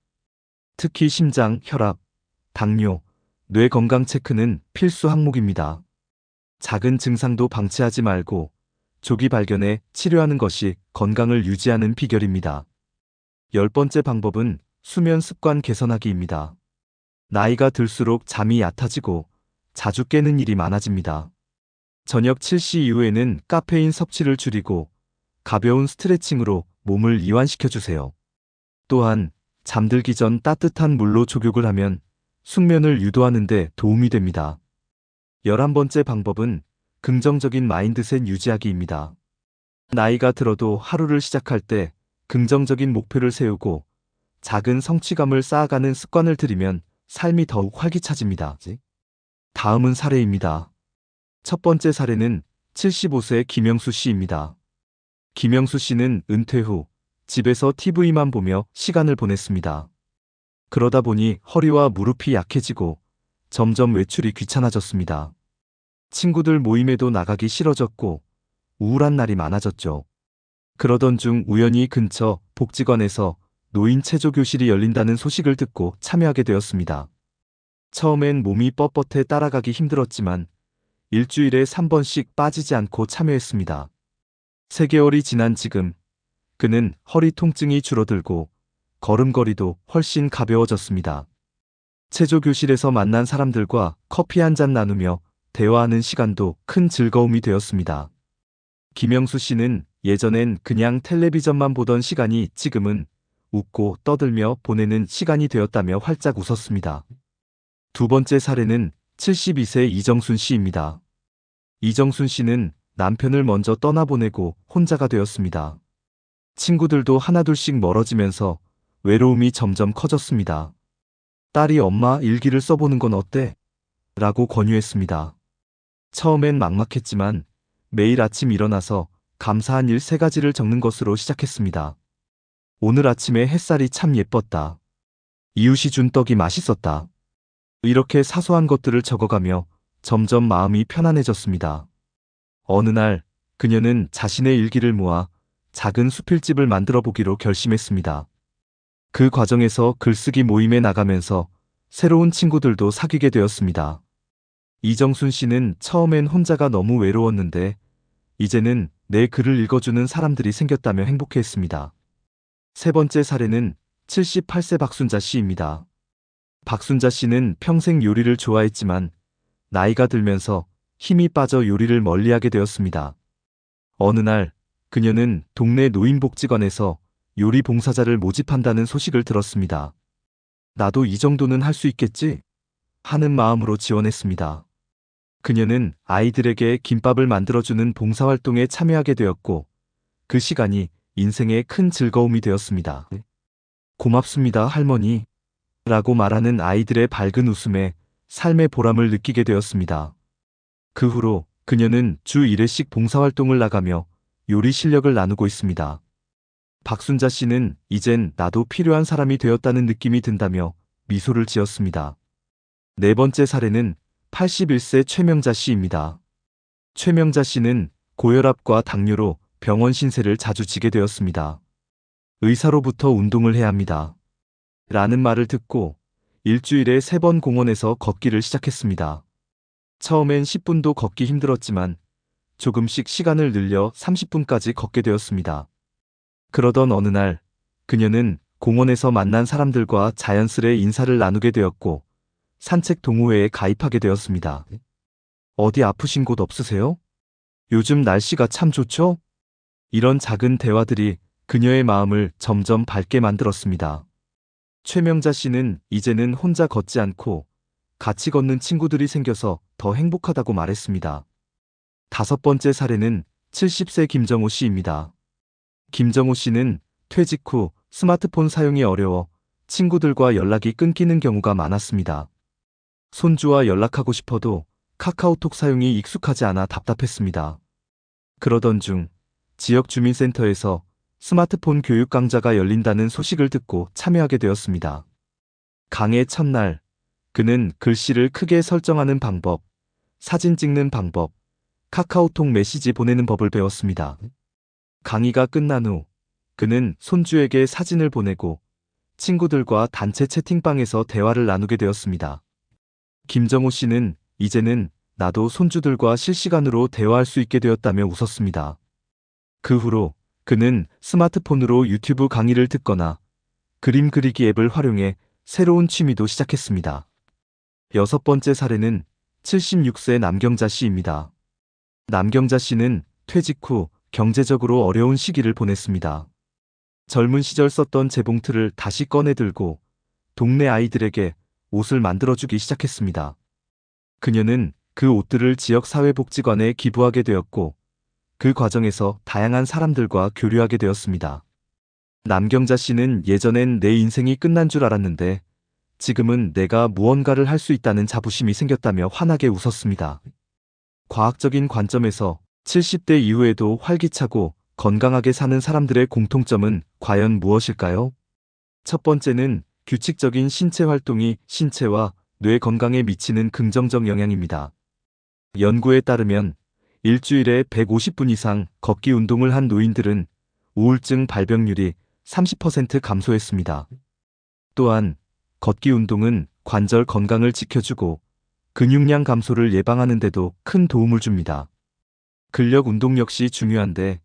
특히 심장, 혈압, 당뇨, 뇌 건강 체크는 필수 항목입니다. 작은 증상도 방치하지 말고 조기 발견해 치료하는 것이 건강을 유지하는 비결입니다. 10번째 방법은 수면 습관 개선하기입니다. 나이가 들수록 잠이 얕아지고 자주 깨는 일이 많아집니다. 저녁 7시 이후에는 카페인 섭취를 줄이고 가벼운 스트레칭으로 몸을 이완시켜주세요. 또한 잠들기 전 따뜻한 물로 족욕을 하면 숙면을 유도하는 데 도움이 됩니다. 11번째 방법은 긍정적인 마인드셋 유지하기입니다. 나이가 들어도 하루를 시작할 때 긍정적인 목표를 세우고 작은 성취감을 쌓아가는 습관을 들이면 삶이 더욱 활기차집니다. 다음은 사례입니다. 첫 번째 사례는 75세 김영수 씨입니다. 김영수 씨는 은퇴 후 집에서 TV만 보며 시간을 보냈습니다. 그러다 보니 허리와 무릎이 약해지고 점점 외출이 귀찮아졌습니다. 친구들 모임에도 나가기 싫어졌고 우울한 날이 많아졌죠. 그러던 중 우연히 근처 복지관에서 노인 체조 교실이 열린다는 소식을 듣고 참여하게 되었습니다. 처음엔 몸이 뻣뻣해 따라가기 힘들었지만 일주일에 3번씩 빠지지 않고 참여했습니다. 3개월이 지난 지금 그는 허리 통증이 줄어들고 걸음걸이도 훨씬 가벼워졌습니다. 체조 교실에서 만난 사람들과 커피 한 잔 나누며 대화하는 시간도 큰 즐거움이 되었습니다. 김영수 씨는 예전엔 그냥 텔레비전만 보던 시간이 지금은 웃고 떠들며 보내는 시간이 되었다며 활짝 웃었습니다. 두 번째 사례는 72세 이정순 씨입니다. 이정순 씨는 남편을 먼저 떠나보내고 혼자가 되었습니다. 친구들도 하나둘씩 멀어지면서 외로움이 점점 커졌습니다. 딸이 엄마 일기를 써보는 건 어때? 라고 권유했습니다. 처음엔 막막했지만 매일 아침 일어나서 감사한 일 3가지를 적는 것으로 시작했습니다. 오늘 아침에 햇살이 참 예뻤다. 이웃이 준 떡이 맛있었다. 이렇게 사소한 것들을 적어가며 점점 마음이 편안해졌습니다. 어느 날 그녀는 자신의 일기를 모아 작은 수필집을 만들어 보기로 결심했습니다. 그 과정에서 글쓰기 모임에 나가면서 새로운 친구들도 사귀게 되었습니다. 이정순 씨는 처음엔 혼자가 너무 외로웠는데 이제는 내 글을 읽어주는 사람들이 생겼다며 행복해했습니다. 세 번째 사례는 78세 박순자 씨입니다. 박순자 씨는 평생 요리를 좋아했지만 나이가 들면서 힘이 빠져 요리를 멀리하게 되었습니다. 어느 날 그녀는 동네 노인복지관에서 요리 봉사자를 모집한다는 소식을 들었습니다. 나도 이 정도는 할 수 있겠지? 하는 마음으로 지원했습니다. 그녀는 아이들에게 김밥을 만들어주는 봉사활동에 참여하게 되었고 그 시간이 인생의 큰 즐거움이 되었습니다. 고맙습니다, 할머니. 라고 말하는 아이들의 밝은 웃음에 삶의 보람을 느끼게 되었습니다. 그 후로 그녀는 주 1회씩 봉사활동을 나가며 요리 실력을 나누고 있습니다. 박순자 씨는 이젠 나도 필요한 사람이 되었다는 느낌이 든다며 미소를 지었습니다. 네 번째 사례는 81세 최명자 씨입니다. 최명자 씨는 고혈압과 당뇨로 병원 신세를 자주 지게 되었습니다. 의사로부터 운동을 해야 합니다. 라는 말을 듣고 일주일에 3번 공원에서 걷기를 시작했습니다. 처음엔 10분도 걷기 힘들었지만 조금씩 시간을 늘려 30분까지 걷게 되었습니다. 그러던 어느 날 그녀는 공원에서 만난 사람들과 자연스레 인사를 나누게 되었고 산책 동호회에 가입하게 되었습니다. 어디 아프신 곳 없으세요? 요즘 날씨가 참 좋죠? 이런 작은 대화들이 그녀의 마음을 점점 밝게 만들었습니다. 최명자 씨는 이제는 혼자 걷지 않고 같이 걷는 친구들이 생겨서 더 행복하다고 말했습니다. 다섯 번째 사례는 70세 김정호 씨입니다. 김정호 씨는 퇴직 후 스마트폰 사용이 어려워 친구들과 연락이 끊기는 경우가 많았습니다. 손주와 연락하고 싶어도 카카오톡 사용이 익숙하지 않아 답답했습니다. 그러던 중 지역 주민센터에서 스마트폰 교육 강좌가 열린다는 소식을 듣고 참여하게 되었습니다. 강의 첫날 그는 글씨를 크게 설정하는 방법, 사진 찍는 방법, 카카오톡 메시지 보내는 법을 배웠습니다. 강의가 끝난 후 그는 손주에게 사진을 보내고 친구들과 단체 채팅방에서 대화를 나누게 되었습니다. 김정호 씨는 이제는 나도 손주들과 실시간으로 대화할 수 있게 되었다며 웃었습니다. 그 후로 그는 스마트폰으로 유튜브 강의를 듣거나 그림 그리기 앱을 활용해 새로운 취미도 시작했습니다. 여섯 번째 사례는 76세 남경자 씨입니다. 남경자 씨는 퇴직 후 경제적으로 어려운 시기를 보냈습니다. 젊은 시절 썼던 재봉틀을 다시 꺼내 들고 동네 아이들에게 옷을 만들어주기 시작했습니다. 그녀는 그 옷들을 지역사회복지관에 기부하게 되었고 그 과정에서 다양한 사람들과 교류하게 되었습니다. 남경자 씨는 예전엔 내 인생이 끝난 줄 알았는데 지금은 내가 무언가를 할 수 있다는 자부심이 생겼다며 환하게 웃었습니다. 과학적인 관점에서 70대 이후에도 활기차고 건강하게 사는 사람들의 공통점은 과연 무엇일까요? 첫 번째는 규칙적인 신체 활동이 신체와 뇌 건강에 미치는 긍정적 영향입니다. 연구에 따르면 일주일에 150분 이상 걷기 운동을 한 노인들은 우울증 발병률이 30% 감소했습니다. 또한 걷기 운동은 관절 건강을 지켜주고 근육량 감소를 예방하는 데도 큰 도움을 줍니다. 근력 운동 역시 중요한데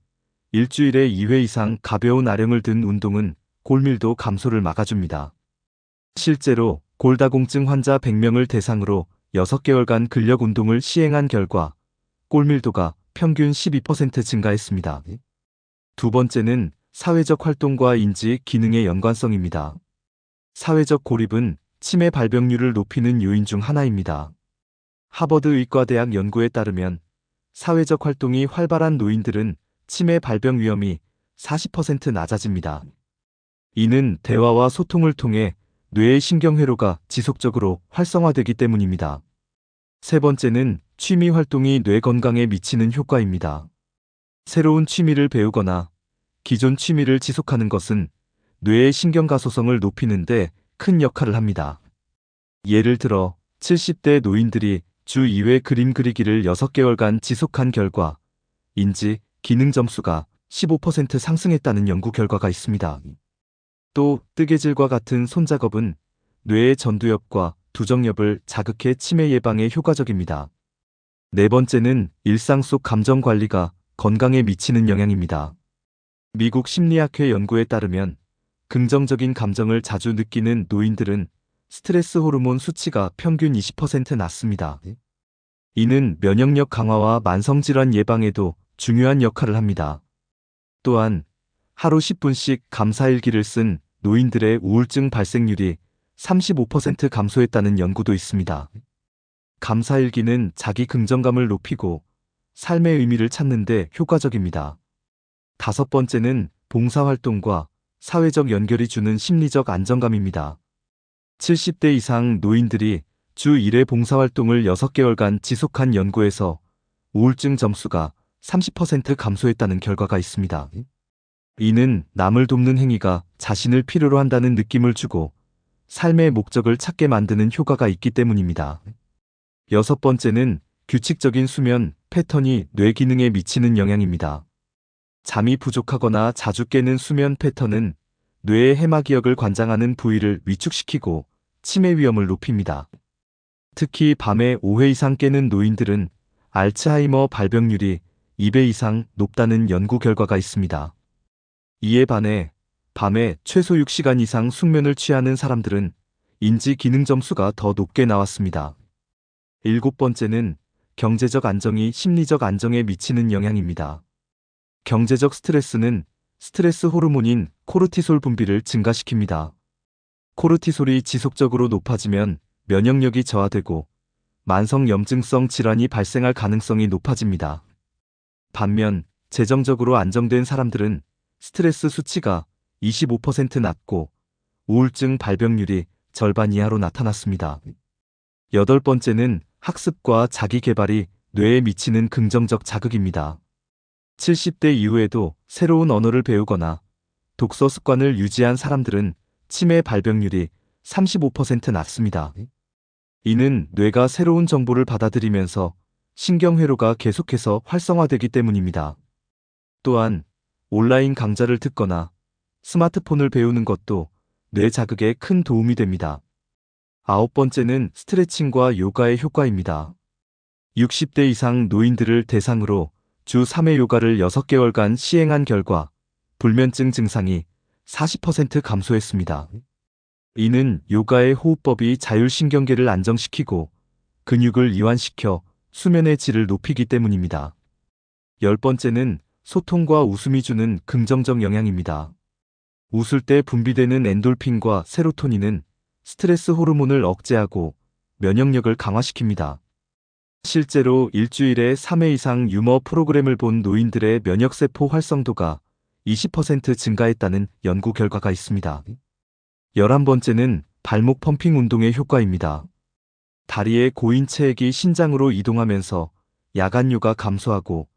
일주일에 2회 이상 가벼운 아령을 든 운동은 골밀도 감소를 막아줍니다. 실제로 골다공증 환자 100명을 대상으로 6개월간 근력 운동을 시행한 결과 골밀도가 평균 12% 증가했습니다. 두 번째는 사회적 활동과 인지 기능의 연관성입니다. 사회적 고립은 치매 발병률을 높이는 요인 중 하나입니다. 하버드 의과대학 연구에 따르면 사회적 활동이 활발한 노인들은 치매 발병 위험이 40% 낮아집니다. 이는 대화와 소통을 통해 뇌의 신경회로가 지속적으로 활성화되기 때문입니다. 세 번째는 취미 활동이 뇌 건강에 미치는 효과입니다. 새로운 취미를 배우거나 기존 취미를 지속하는 것은 뇌의 신경가소성을 높이는 데 큰 역할을 합니다. 예를 들어 70대 노인들이 주 2회 그림 그리기를 6개월간 지속한 결과 인지, 기능 점수가 15% 상승했다는 연구 결과가 있습니다. 또 뜨개질과 같은 손작업은 뇌의 전두엽과 두정엽을 자극해 치매 예방에 효과적입니다. 네 번째는 일상 속 감정 관리가 건강에 미치는 영향입니다. 미국 심리학회 연구에 따르면 긍정적인 감정을 자주 느끼는 노인들은 스트레스 호르몬 수치가 평균 20% 낮습니다. 이는 면역력 강화와 만성질환 예방에도 중요한 역할을 합니다. 또한 하루 10분씩 감사일기를 쓴 노인들의 우울증 발생률이 35% 감소했다는 연구도 있습니다. 감사일기는 자기 긍정감을 높이고 삶의 의미를 찾는 데 효과적입니다. 다섯 번째는 봉사활동과 사회적 연결이 주는 심리적 안정감입니다. 70대 이상 노인들이 주 1회 봉사활동을 6개월간 지속한 연구에서 우울증 점수가 30% 감소했다는 결과가 있습니다. 이는 남을 돕는 행위가 자신을 필요로 한다는 느낌을 주고 삶의 목적을 찾게 만드는 효과가 있기 때문입니다. 여섯 번째는 규칙적인 수면 패턴이 뇌 기능에 미치는 영향입니다. 잠이 부족하거나 자주 깨는 수면 패턴은 뇌의 해마기역을 관장하는 부위를 위축시키고 치매 위험을 높입니다. 특히 밤에 5회 이상 깨는 노인들은 알츠하이머 발병률이 2배 이상 높다는 연구 결과가 있습니다. 이에 반해 밤에 최소 6시간 이상 숙면을 취하는 사람들은 인지 기능 점수가 더 높게 나왔습니다. 일곱 번째는 경제적 안정이 심리적 안정에 미치는 영향입니다. 경제적 스트레스는 스트레스 호르몬인 코르티솔 분비를 증가시킵니다. 코르티솔이 지속적으로 높아지면 면역력이 저하되고 만성 염증성 질환이 발생할 가능성이 높아집니다. 반면 재정적으로 안정된 사람들은 스트레스 수치가 25% 낮고 우울증 발병률이 절반 이하로 나타났습니다. 여덟 번째는 학습과 자기 개발이 뇌에 미치는 긍정적 자극입니다. 70대 이후에도 새로운 언어를 배우거나 독서 습관을 유지한 사람들은 치매 발병률이 35% 낮습니다. 이는 뇌가 새로운 정보를 받아들이면서 신경회로가 계속해서 활성화되기 때문입니다. 또한 온라인 강좌를 듣거나 스마트폰을 배우는 것도 뇌 자극에 큰 도움이 됩니다. 아홉 번째는 스트레칭과 요가의 효과입니다. 60대 이상 노인들을 대상으로 주 3회 요가를 6개월간 시행한 결과 불면증 증상이 40% 감소했습니다. 이는 요가의 호흡법이 자율신경계를 안정시키고 근육을 이완시켜 수면의 질을 높이기 때문입니다. 열 번째는 소통과 웃음이 주는 긍정적 영향입니다. 웃을 때 분비되는 엔돌핀과 세로토닌은 스트레스 호르몬을 억제하고 면역력을 강화시킵니다. 실제로 일주일에 3회 이상 유머 프로그램을 본 노인들의 면역세포 활성도가 20% 증가했다는 연구 결과가 있습니다. 11번째는 발목 펌핑 운동의 효과입니다. 다리의 고인 체액이 신장으로 이동하면서 야간뇨가 감소하고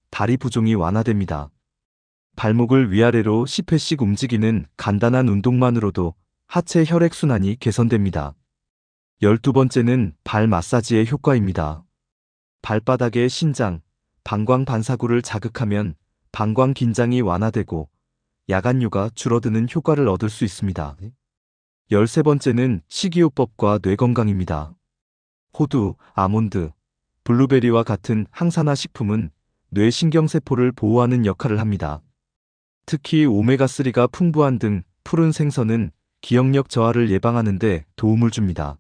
다리 부종이 완화됩니다. 발목을 위아래로 10회씩 움직이는 간단한 운동만으로도 하체 혈액순환이 개선됩니다. 12번째는 발 마사지의 효과입니다. 발바닥의 신장, 방광 반사구를 자극하면 방광 긴장이 완화되고 야간뇨가 줄어드는 효과를 얻을 수 있습니다. 13번째는 식이요법과 뇌건강입니다. 호두, 아몬드, 블루베리와 같은 항산화 식품은 뇌 신경세포를 보호하는 역할을 합니다. 특히 오메가3가 풍부한 등 푸른 생선은 기억력 저하를 예방하는 데 도움을 줍니다.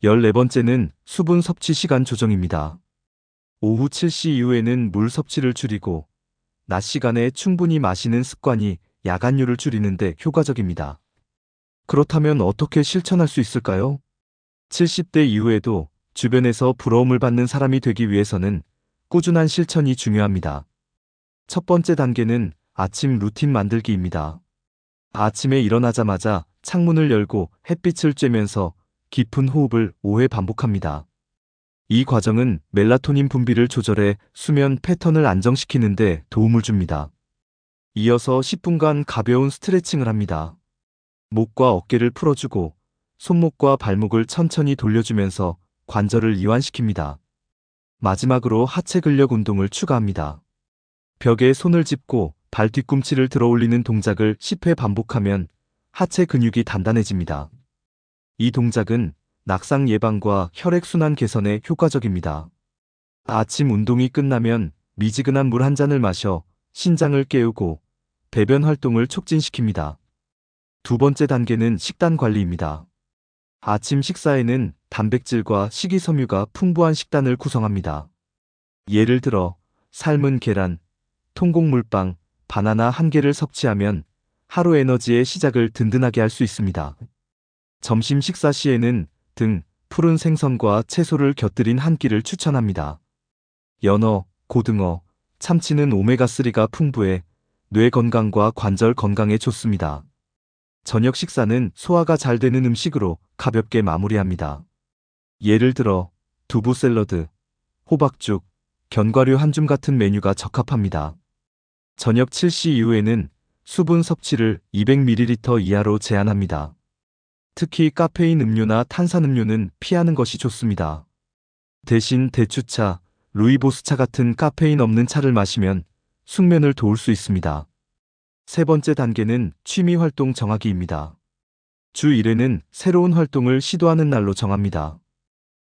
14번째는 수분 섭취 시간 조정입니다. 오후 7시 이후에는 물 섭취를 줄이고 낮 시간에 충분히 마시는 습관이 야간뇨를 줄이는 데 효과적입니다. 그렇다면 어떻게 실천할 수 있을까요? 70대 이후에도 주변에서 부러움을 받는 사람이 되기 위해서는 꾸준한 실천이 중요합니다. 첫 번째 단계는 아침 루틴 만들기입니다. 아침에 일어나자마자 창문을 열고 햇빛을 쬐면서 깊은 호흡을 5회 반복합니다. 이 과정은 멜라토닌 분비를 조절해 수면 패턴을 안정시키는 데 도움을 줍니다. 이어서 10분간 가벼운 스트레칭을 합니다. 목과 어깨를 풀어주고 손목과 발목을 천천히 돌려주면서 관절을 이완시킵니다. 마지막으로 하체 근력 운동을 추가합니다. 벽에 손을 짚고 발 뒤꿈치를 들어 올리는 동작을 10회 반복하면 하체 근육이 단단해집니다. 이 동작은 낙상 예방과 혈액순환 개선에 효과적입니다. 아침 운동이 끝나면 미지근한 물 한 잔을 마셔 신장을 깨우고 배변 활동을 촉진시킵니다. 두 번째 단계는 식단 관리입니다. 아침 식사에는 단백질과 식이섬유가 풍부한 식단을 구성합니다. 예를 들어 삶은 계란, 통곡물빵, 바나나 한 개를 섭취하면 하루 에너지의 시작을 든든하게 할 수 있습니다. 점심 식사 시에는 등 푸른 생선과 채소를 곁들인 한 끼를 추천합니다. 연어, 고등어, 참치는 오메가3가 풍부해 뇌 건강과 관절 건강에 좋습니다. 저녁 식사는 소화가 잘 되는 음식으로 가볍게 마무리합니다. 예를 들어 두부 샐러드, 호박죽, 견과류 한 줌 같은 메뉴가 적합합니다. 저녁 7시 이후에는 수분 섭취를 200ml 이하로 제한합니다. 특히 카페인 음료나 탄산음료는 피하는 것이 좋습니다. 대신 대추차, 루이보스차 같은 카페인 없는 차를 마시면 숙면을 도울 수 있습니다. 세 번째 단계는 취미 활동 정하기입니다. 주 1회는 새로운 활동을 시도하는 날로 정합니다.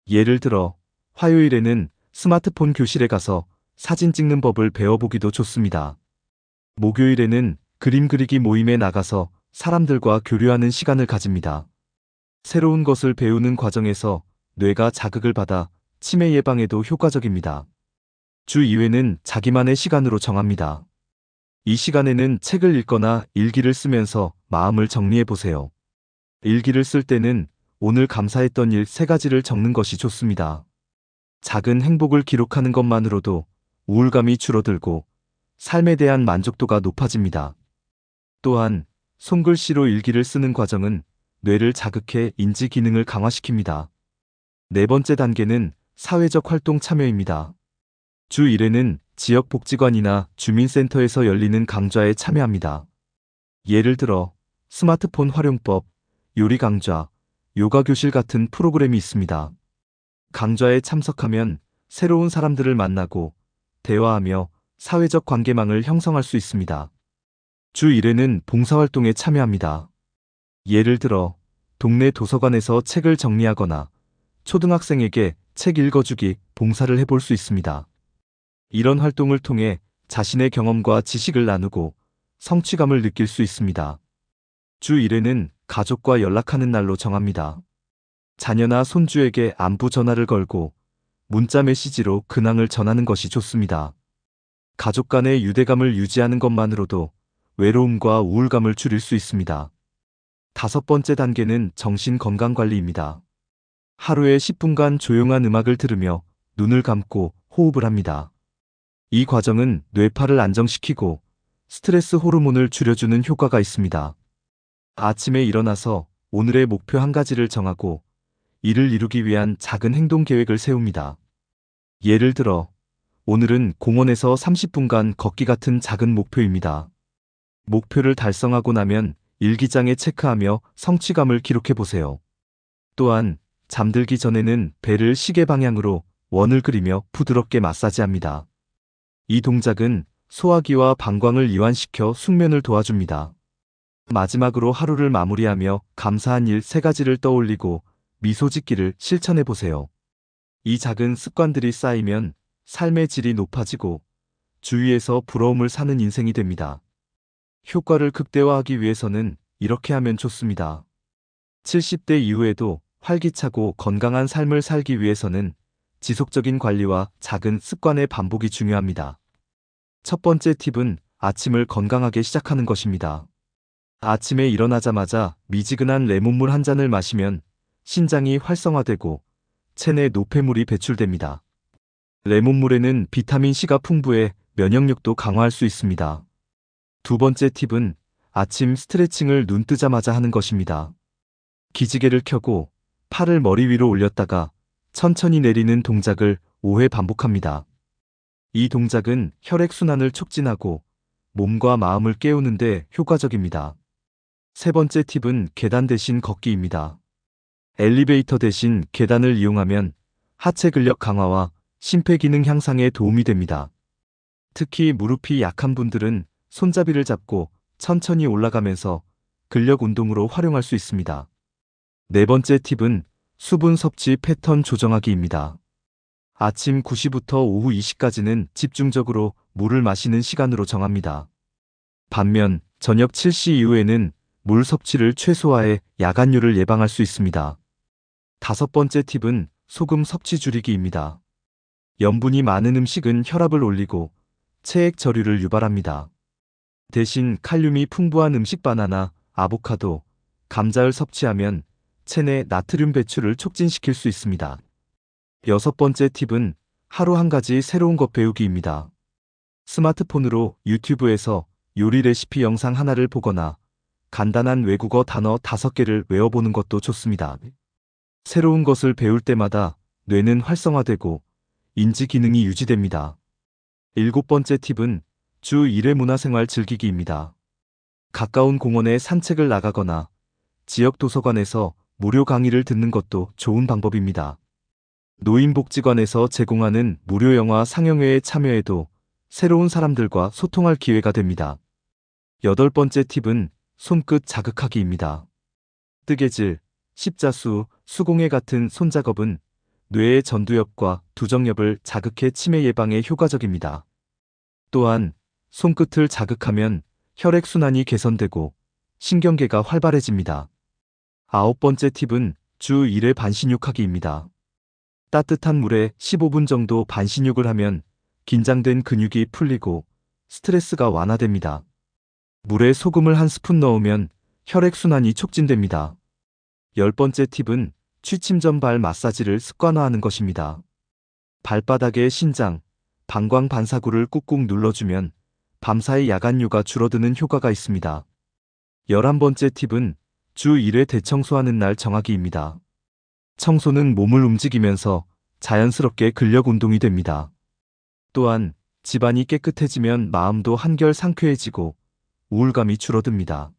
예를 들어 화요일에는 스마트폰 교실에 가서 사진 찍는 법을 배워보기도 좋습니다. 목요일에는 그림 그리기 모임에 나가서 사람들과 교류하는 시간을 가집니다. 새로운 것을 배우는 과정에서 뇌가 자극을 받아 치매 예방에도 효과적입니다. 주 2회는 자기만의 시간으로 정합니다. 이 시간에는 책을 읽거나 일기를 쓰면서 마음을 정리해 보세요. 일기를 쓸 때는 오늘 감사했던 일 3가지를 적는 것이 좋습니다. 작은 행복을 기록하는 것만으로도 우울감이 줄어들고 삶에 대한 만족도가 높아집니다. 또한 손글씨로 일기를 쓰는 과정은 뇌를 자극해 인지 기능을 강화시킵니다. 네 번째 단계는 사회적 활동 참여입니다. 주 1회는 지역복지관이나 주민센터에서 열리는 강좌에 참여합니다. 예를 들어 스마트폰 활용법, 요리 강좌, 요가 교실 같은 프로그램이 있습니다. 강좌에 참석하면 새로운 사람들을 만나고 대화하며 사회적 관계망을 형성할 수 있습니다. 주 1회는 봉사활동에 참여합니다. 예를 들어 동네 도서관에서 책을 정리하거나 초등학생에게 책 읽어주기 봉사를 해볼 수 있습니다. 이런 활동을 통해 자신의 경험과 지식을 나누고 성취감을 느낄 수 있습니다. 주 1회는 가족과 연락하는 날로 정합니다. 자녀나 손주에게 안부 전화를 걸고 문자 메시지로 근황을 전하는 것이 좋습니다. 가족 간의 유대감을 유지하는 것만으로도 외로움과 우울감을 줄일 수 있습니다. 다섯 번째 단계는 정신건강관리입니다. 하루에 10분간 조용한 음악을 들으며 눈을 감고 호흡을 합니다. 이 과정은 뇌파를 안정시키고 스트레스 호르몬을 줄여주는 효과가 있습니다. 아침에 일어나서 오늘의 목표 한 가지를 정하고 이를 이루기 위한 작은 행동 계획을 세웁니다. 예를 들어 오늘은 공원에서 30분간 걷기 같은 작은 목표입니다. 목표를 달성하고 나면 일기장에 체크하며 성취감을 기록해 보세요. 또한 잠들기 전에는 배를 시계 방향으로 원을 그리며 부드럽게 마사지합니다. 이 동작은 소화기와 방광을 이완시켜 숙면을 도와줍니다. 마지막으로 하루를 마무리하며 감사한 일 3가지를 떠올리고 미소 짓기를 실천해 보세요. 이 작은 습관들이 쌓이면 삶의 질이 높아지고 주위에서 부러움을 사는 인생이 됩니다. 효과를 극대화하기 위해서는 이렇게 하면 좋습니다. 70대 이후에도 활기차고 건강한 삶을 살기 위해서는 지속적인 관리와 작은 습관의 반복이 중요합니다. 첫 번째 팁은 아침을 건강하게 시작하는 것입니다. 아침에 일어나자마자 미지근한 레몬물 한 잔을 마시면 신장이 활성화되고 체내 노폐물이 배출됩니다. 레몬물에는 비타민C가 풍부해 면역력도 강화할 수 있습니다. 두 번째 팁은 아침 스트레칭을 눈 뜨자마자 하는 것입니다. 기지개를 켜고 팔을 머리 위로 올렸다가 천천히 내리는 동작을 5회 반복합니다. 이 동작은 혈액순환을 촉진하고 몸과 마음을 깨우는 데 효과적입니다. 세 번째 팁은 계단 대신 걷기입니다. 엘리베이터 대신 계단을 이용하면 하체 근력 강화와 심폐기능 향상에 도움이 됩니다. 특히 무릎이 약한 분들은 손잡이를 잡고 천천히 올라가면서 근력 운동으로 활용할 수 있습니다. 네 번째 팁은 수분 섭취 패턴 조정하기입니다. 아침 9시부터 오후 2시까지는 집중적으로 물을 마시는 시간으로 정합니다. 반면 저녁 7시 이후에는 물 섭취를 최소화해 야간류를 예방할 수 있습니다. 다섯 번째 팁은 소금 섭취 줄이기입니다. 염분이 많은 음식은 혈압을 올리고 체액 저류를 유발합니다. 대신 칼륨이 풍부한 음식 바나나, 아보카도, 감자를 섭취하면 체내 나트륨 배출을 촉진시킬 수 있습니다. 여섯 번째 팁은 하루 한 가지 새로운 것 배우기입니다. 스마트폰으로 유튜브에서 요리 레시피 영상 하나를 보거나 간단한 외국어 단어 5개를 외워보는 것도 좋습니다. 새로운 것을 배울 때마다 뇌는 활성화되고 인지 기능이 유지됩니다. 일곱 번째 팁은 주 1회 문화생활 즐기기입니다. 가까운 공원에 산책을 나가거나 지역 도서관에서 무료 강의를 듣는 것도 좋은 방법입니다. 노인복지관에서 제공하는 무료 영화 상영회에 참여해도 새로운 사람들과 소통할 기회가 됩니다. 여덟 번째 팁은 손끝 자극하기입니다. 뜨개질, 십자수, 수공예 같은 손작업은 뇌의 전두엽과 두정엽을 자극해 치매 예방에 효과적입니다. 또한 손끝을 자극하면 혈액순환이 개선되고 신경계가 활발해집니다. 아홉 번째 팁은 주 1회 반신욕하기입니다. 따뜻한 물에 15분 정도 반신욕을 하면 긴장된 근육이 풀리고 스트레스가 완화됩니다. 물에 소금을 한 스푼 넣으면 혈액순환이 촉진됩니다. 열 번째 팁은 취침 전 발 마사지를 습관화하는 것입니다. 발바닥에 신장, 방광 반사구를 꾹꾹 눌러주면 밤사이 야간류가 줄어드는 효과가 있습니다. 11번째 팁은 주 1회 대청소하는 날 정하기입니다. 청소는 몸을 움직이면서 자연스럽게 근력 운동이 됩니다. 또한 집안이 깨끗해지면 마음도 한결 상쾌해지고 우울감이 줄어듭니다.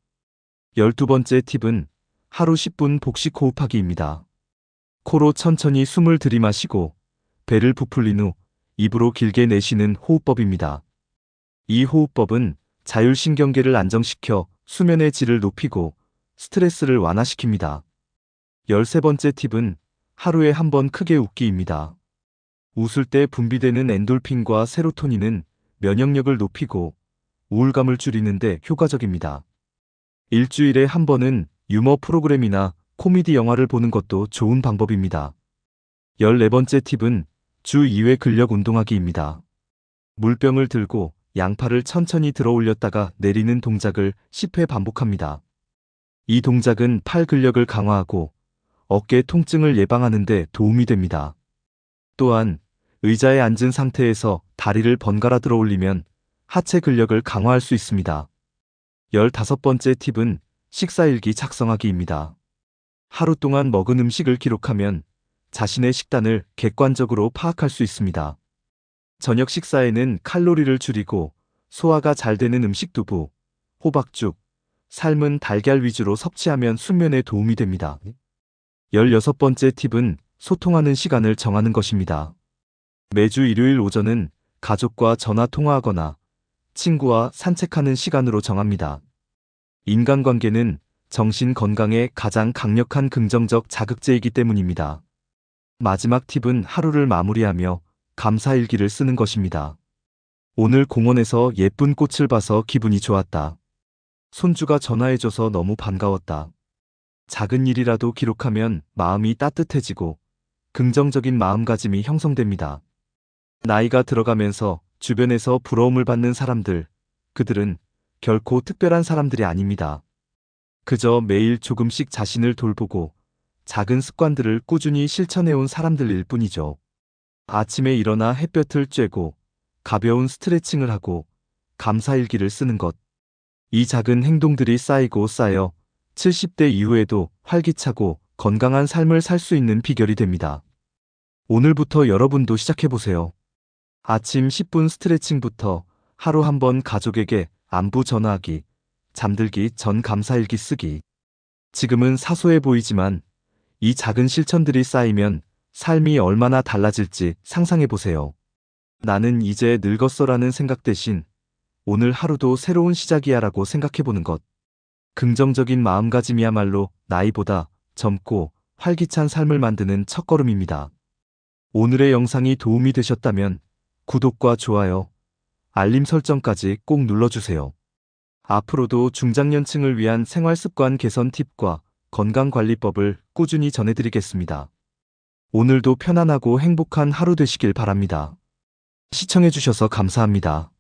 12번째 팁은 하루 10분 복식 호흡하기입니다. 코로 천천히 숨을 들이마시고 배를 부풀린 후 입으로 길게 내쉬는 호흡법입니다. 이 호흡법은 자율신경계를 안정시켜 수면의 질을 높이고 스트레스를 완화시킵니다. 13번째 팁은 하루에 한 번 크게 웃기입니다. 웃을 때 분비되는 엔돌핀과 세로토닌은 면역력을 높이고 우울감을 줄이는데 효과적입니다. 일주일에 한 번은 유머 프로그램이나 코미디 영화를 보는 것도 좋은 방법입니다. 14번째 팁은 주 2회 근력 운동하기입니다. 물병을 들고 양팔을 천천히 들어 올렸다가 내리는 동작을 10회 반복합니다. 이 동작은 팔 근력을 강화하고 어깨 통증을 예방하는 데 도움이 됩니다. 또한 의자에 앉은 상태에서 다리를 번갈아 들어 올리면 하체 근력을 강화할 수 있습니다. 15번째 팁은 식사일기 작성하기입니다. 하루 동안 먹은 음식을 기록하면 자신의 식단을 객관적으로 파악할 수 있습니다. 저녁 식사에는 칼로리를 줄이고 소화가 잘 되는 음식 두부, 호박죽, 삶은 달걀 위주로 섭취하면 숙면에 도움이 됩니다. 16번째 팁은 소통하는 시간을 정하는 것입니다. 매주 일요일 오전은 가족과 전화 통화하거나 친구와 산책하는 시간으로 정합니다. 인간관계는 정신 건강에 가장 강력한 긍정적 자극제이기 때문입니다. 마지막 팁은 하루를 마무리하며 감사일기를 쓰는 것입니다. 오늘 공원에서 예쁜 꽃을 봐서 기분이 좋았다. 손주가 전화해줘서 너무 반가웠다. 작은 일이라도 기록하면 마음이 따뜻해지고 긍정적인 마음가짐이 형성됩니다. 나이가 들어가면서 주변에서 부러움을 받는 사람들, 그들은 결코 특별한 사람들이 아닙니다. 그저 매일 조금씩 자신을 돌보고 작은 습관들을 꾸준히 실천해온 사람들일 뿐이죠. 아침에 일어나 햇볕을 쬐고 가벼운 스트레칭을 하고 감사일기를 쓰는 것. 이 작은 행동들이 쌓이고 쌓여 70대 이후에도 활기차고 건강한 삶을 살 수 있는 비결이 됩니다. 오늘부터 여러분도 시작해보세요. 아침 10분 스트레칭부터 하루 한 번 가족에게 안부 전화하기, 잠들기 전 감사일기 쓰기. 지금은 사소해 보이지만 이 작은 실천들이 쌓이면 삶이 얼마나 달라질지 상상해보세요. 나는 이제 늙었어라는 생각 대신 오늘 하루도 새로운 시작이야 라고 생각해보는 것. 긍정적인 마음가짐이야말로 나이보다 젊고 활기찬 삶을 만드는 첫걸음입니다. 오늘의 영상이 도움이 되셨다면 구독과 좋아요, 알림 설정까지 꼭 눌러주세요. 앞으로도 중장년층을 위한 생활습관 개선 팁과 건강관리법을 꾸준히 전해드리겠습니다. 오늘도 편안하고 행복한 하루 되시길 바랍니다. 시청해주셔서 감사합니다.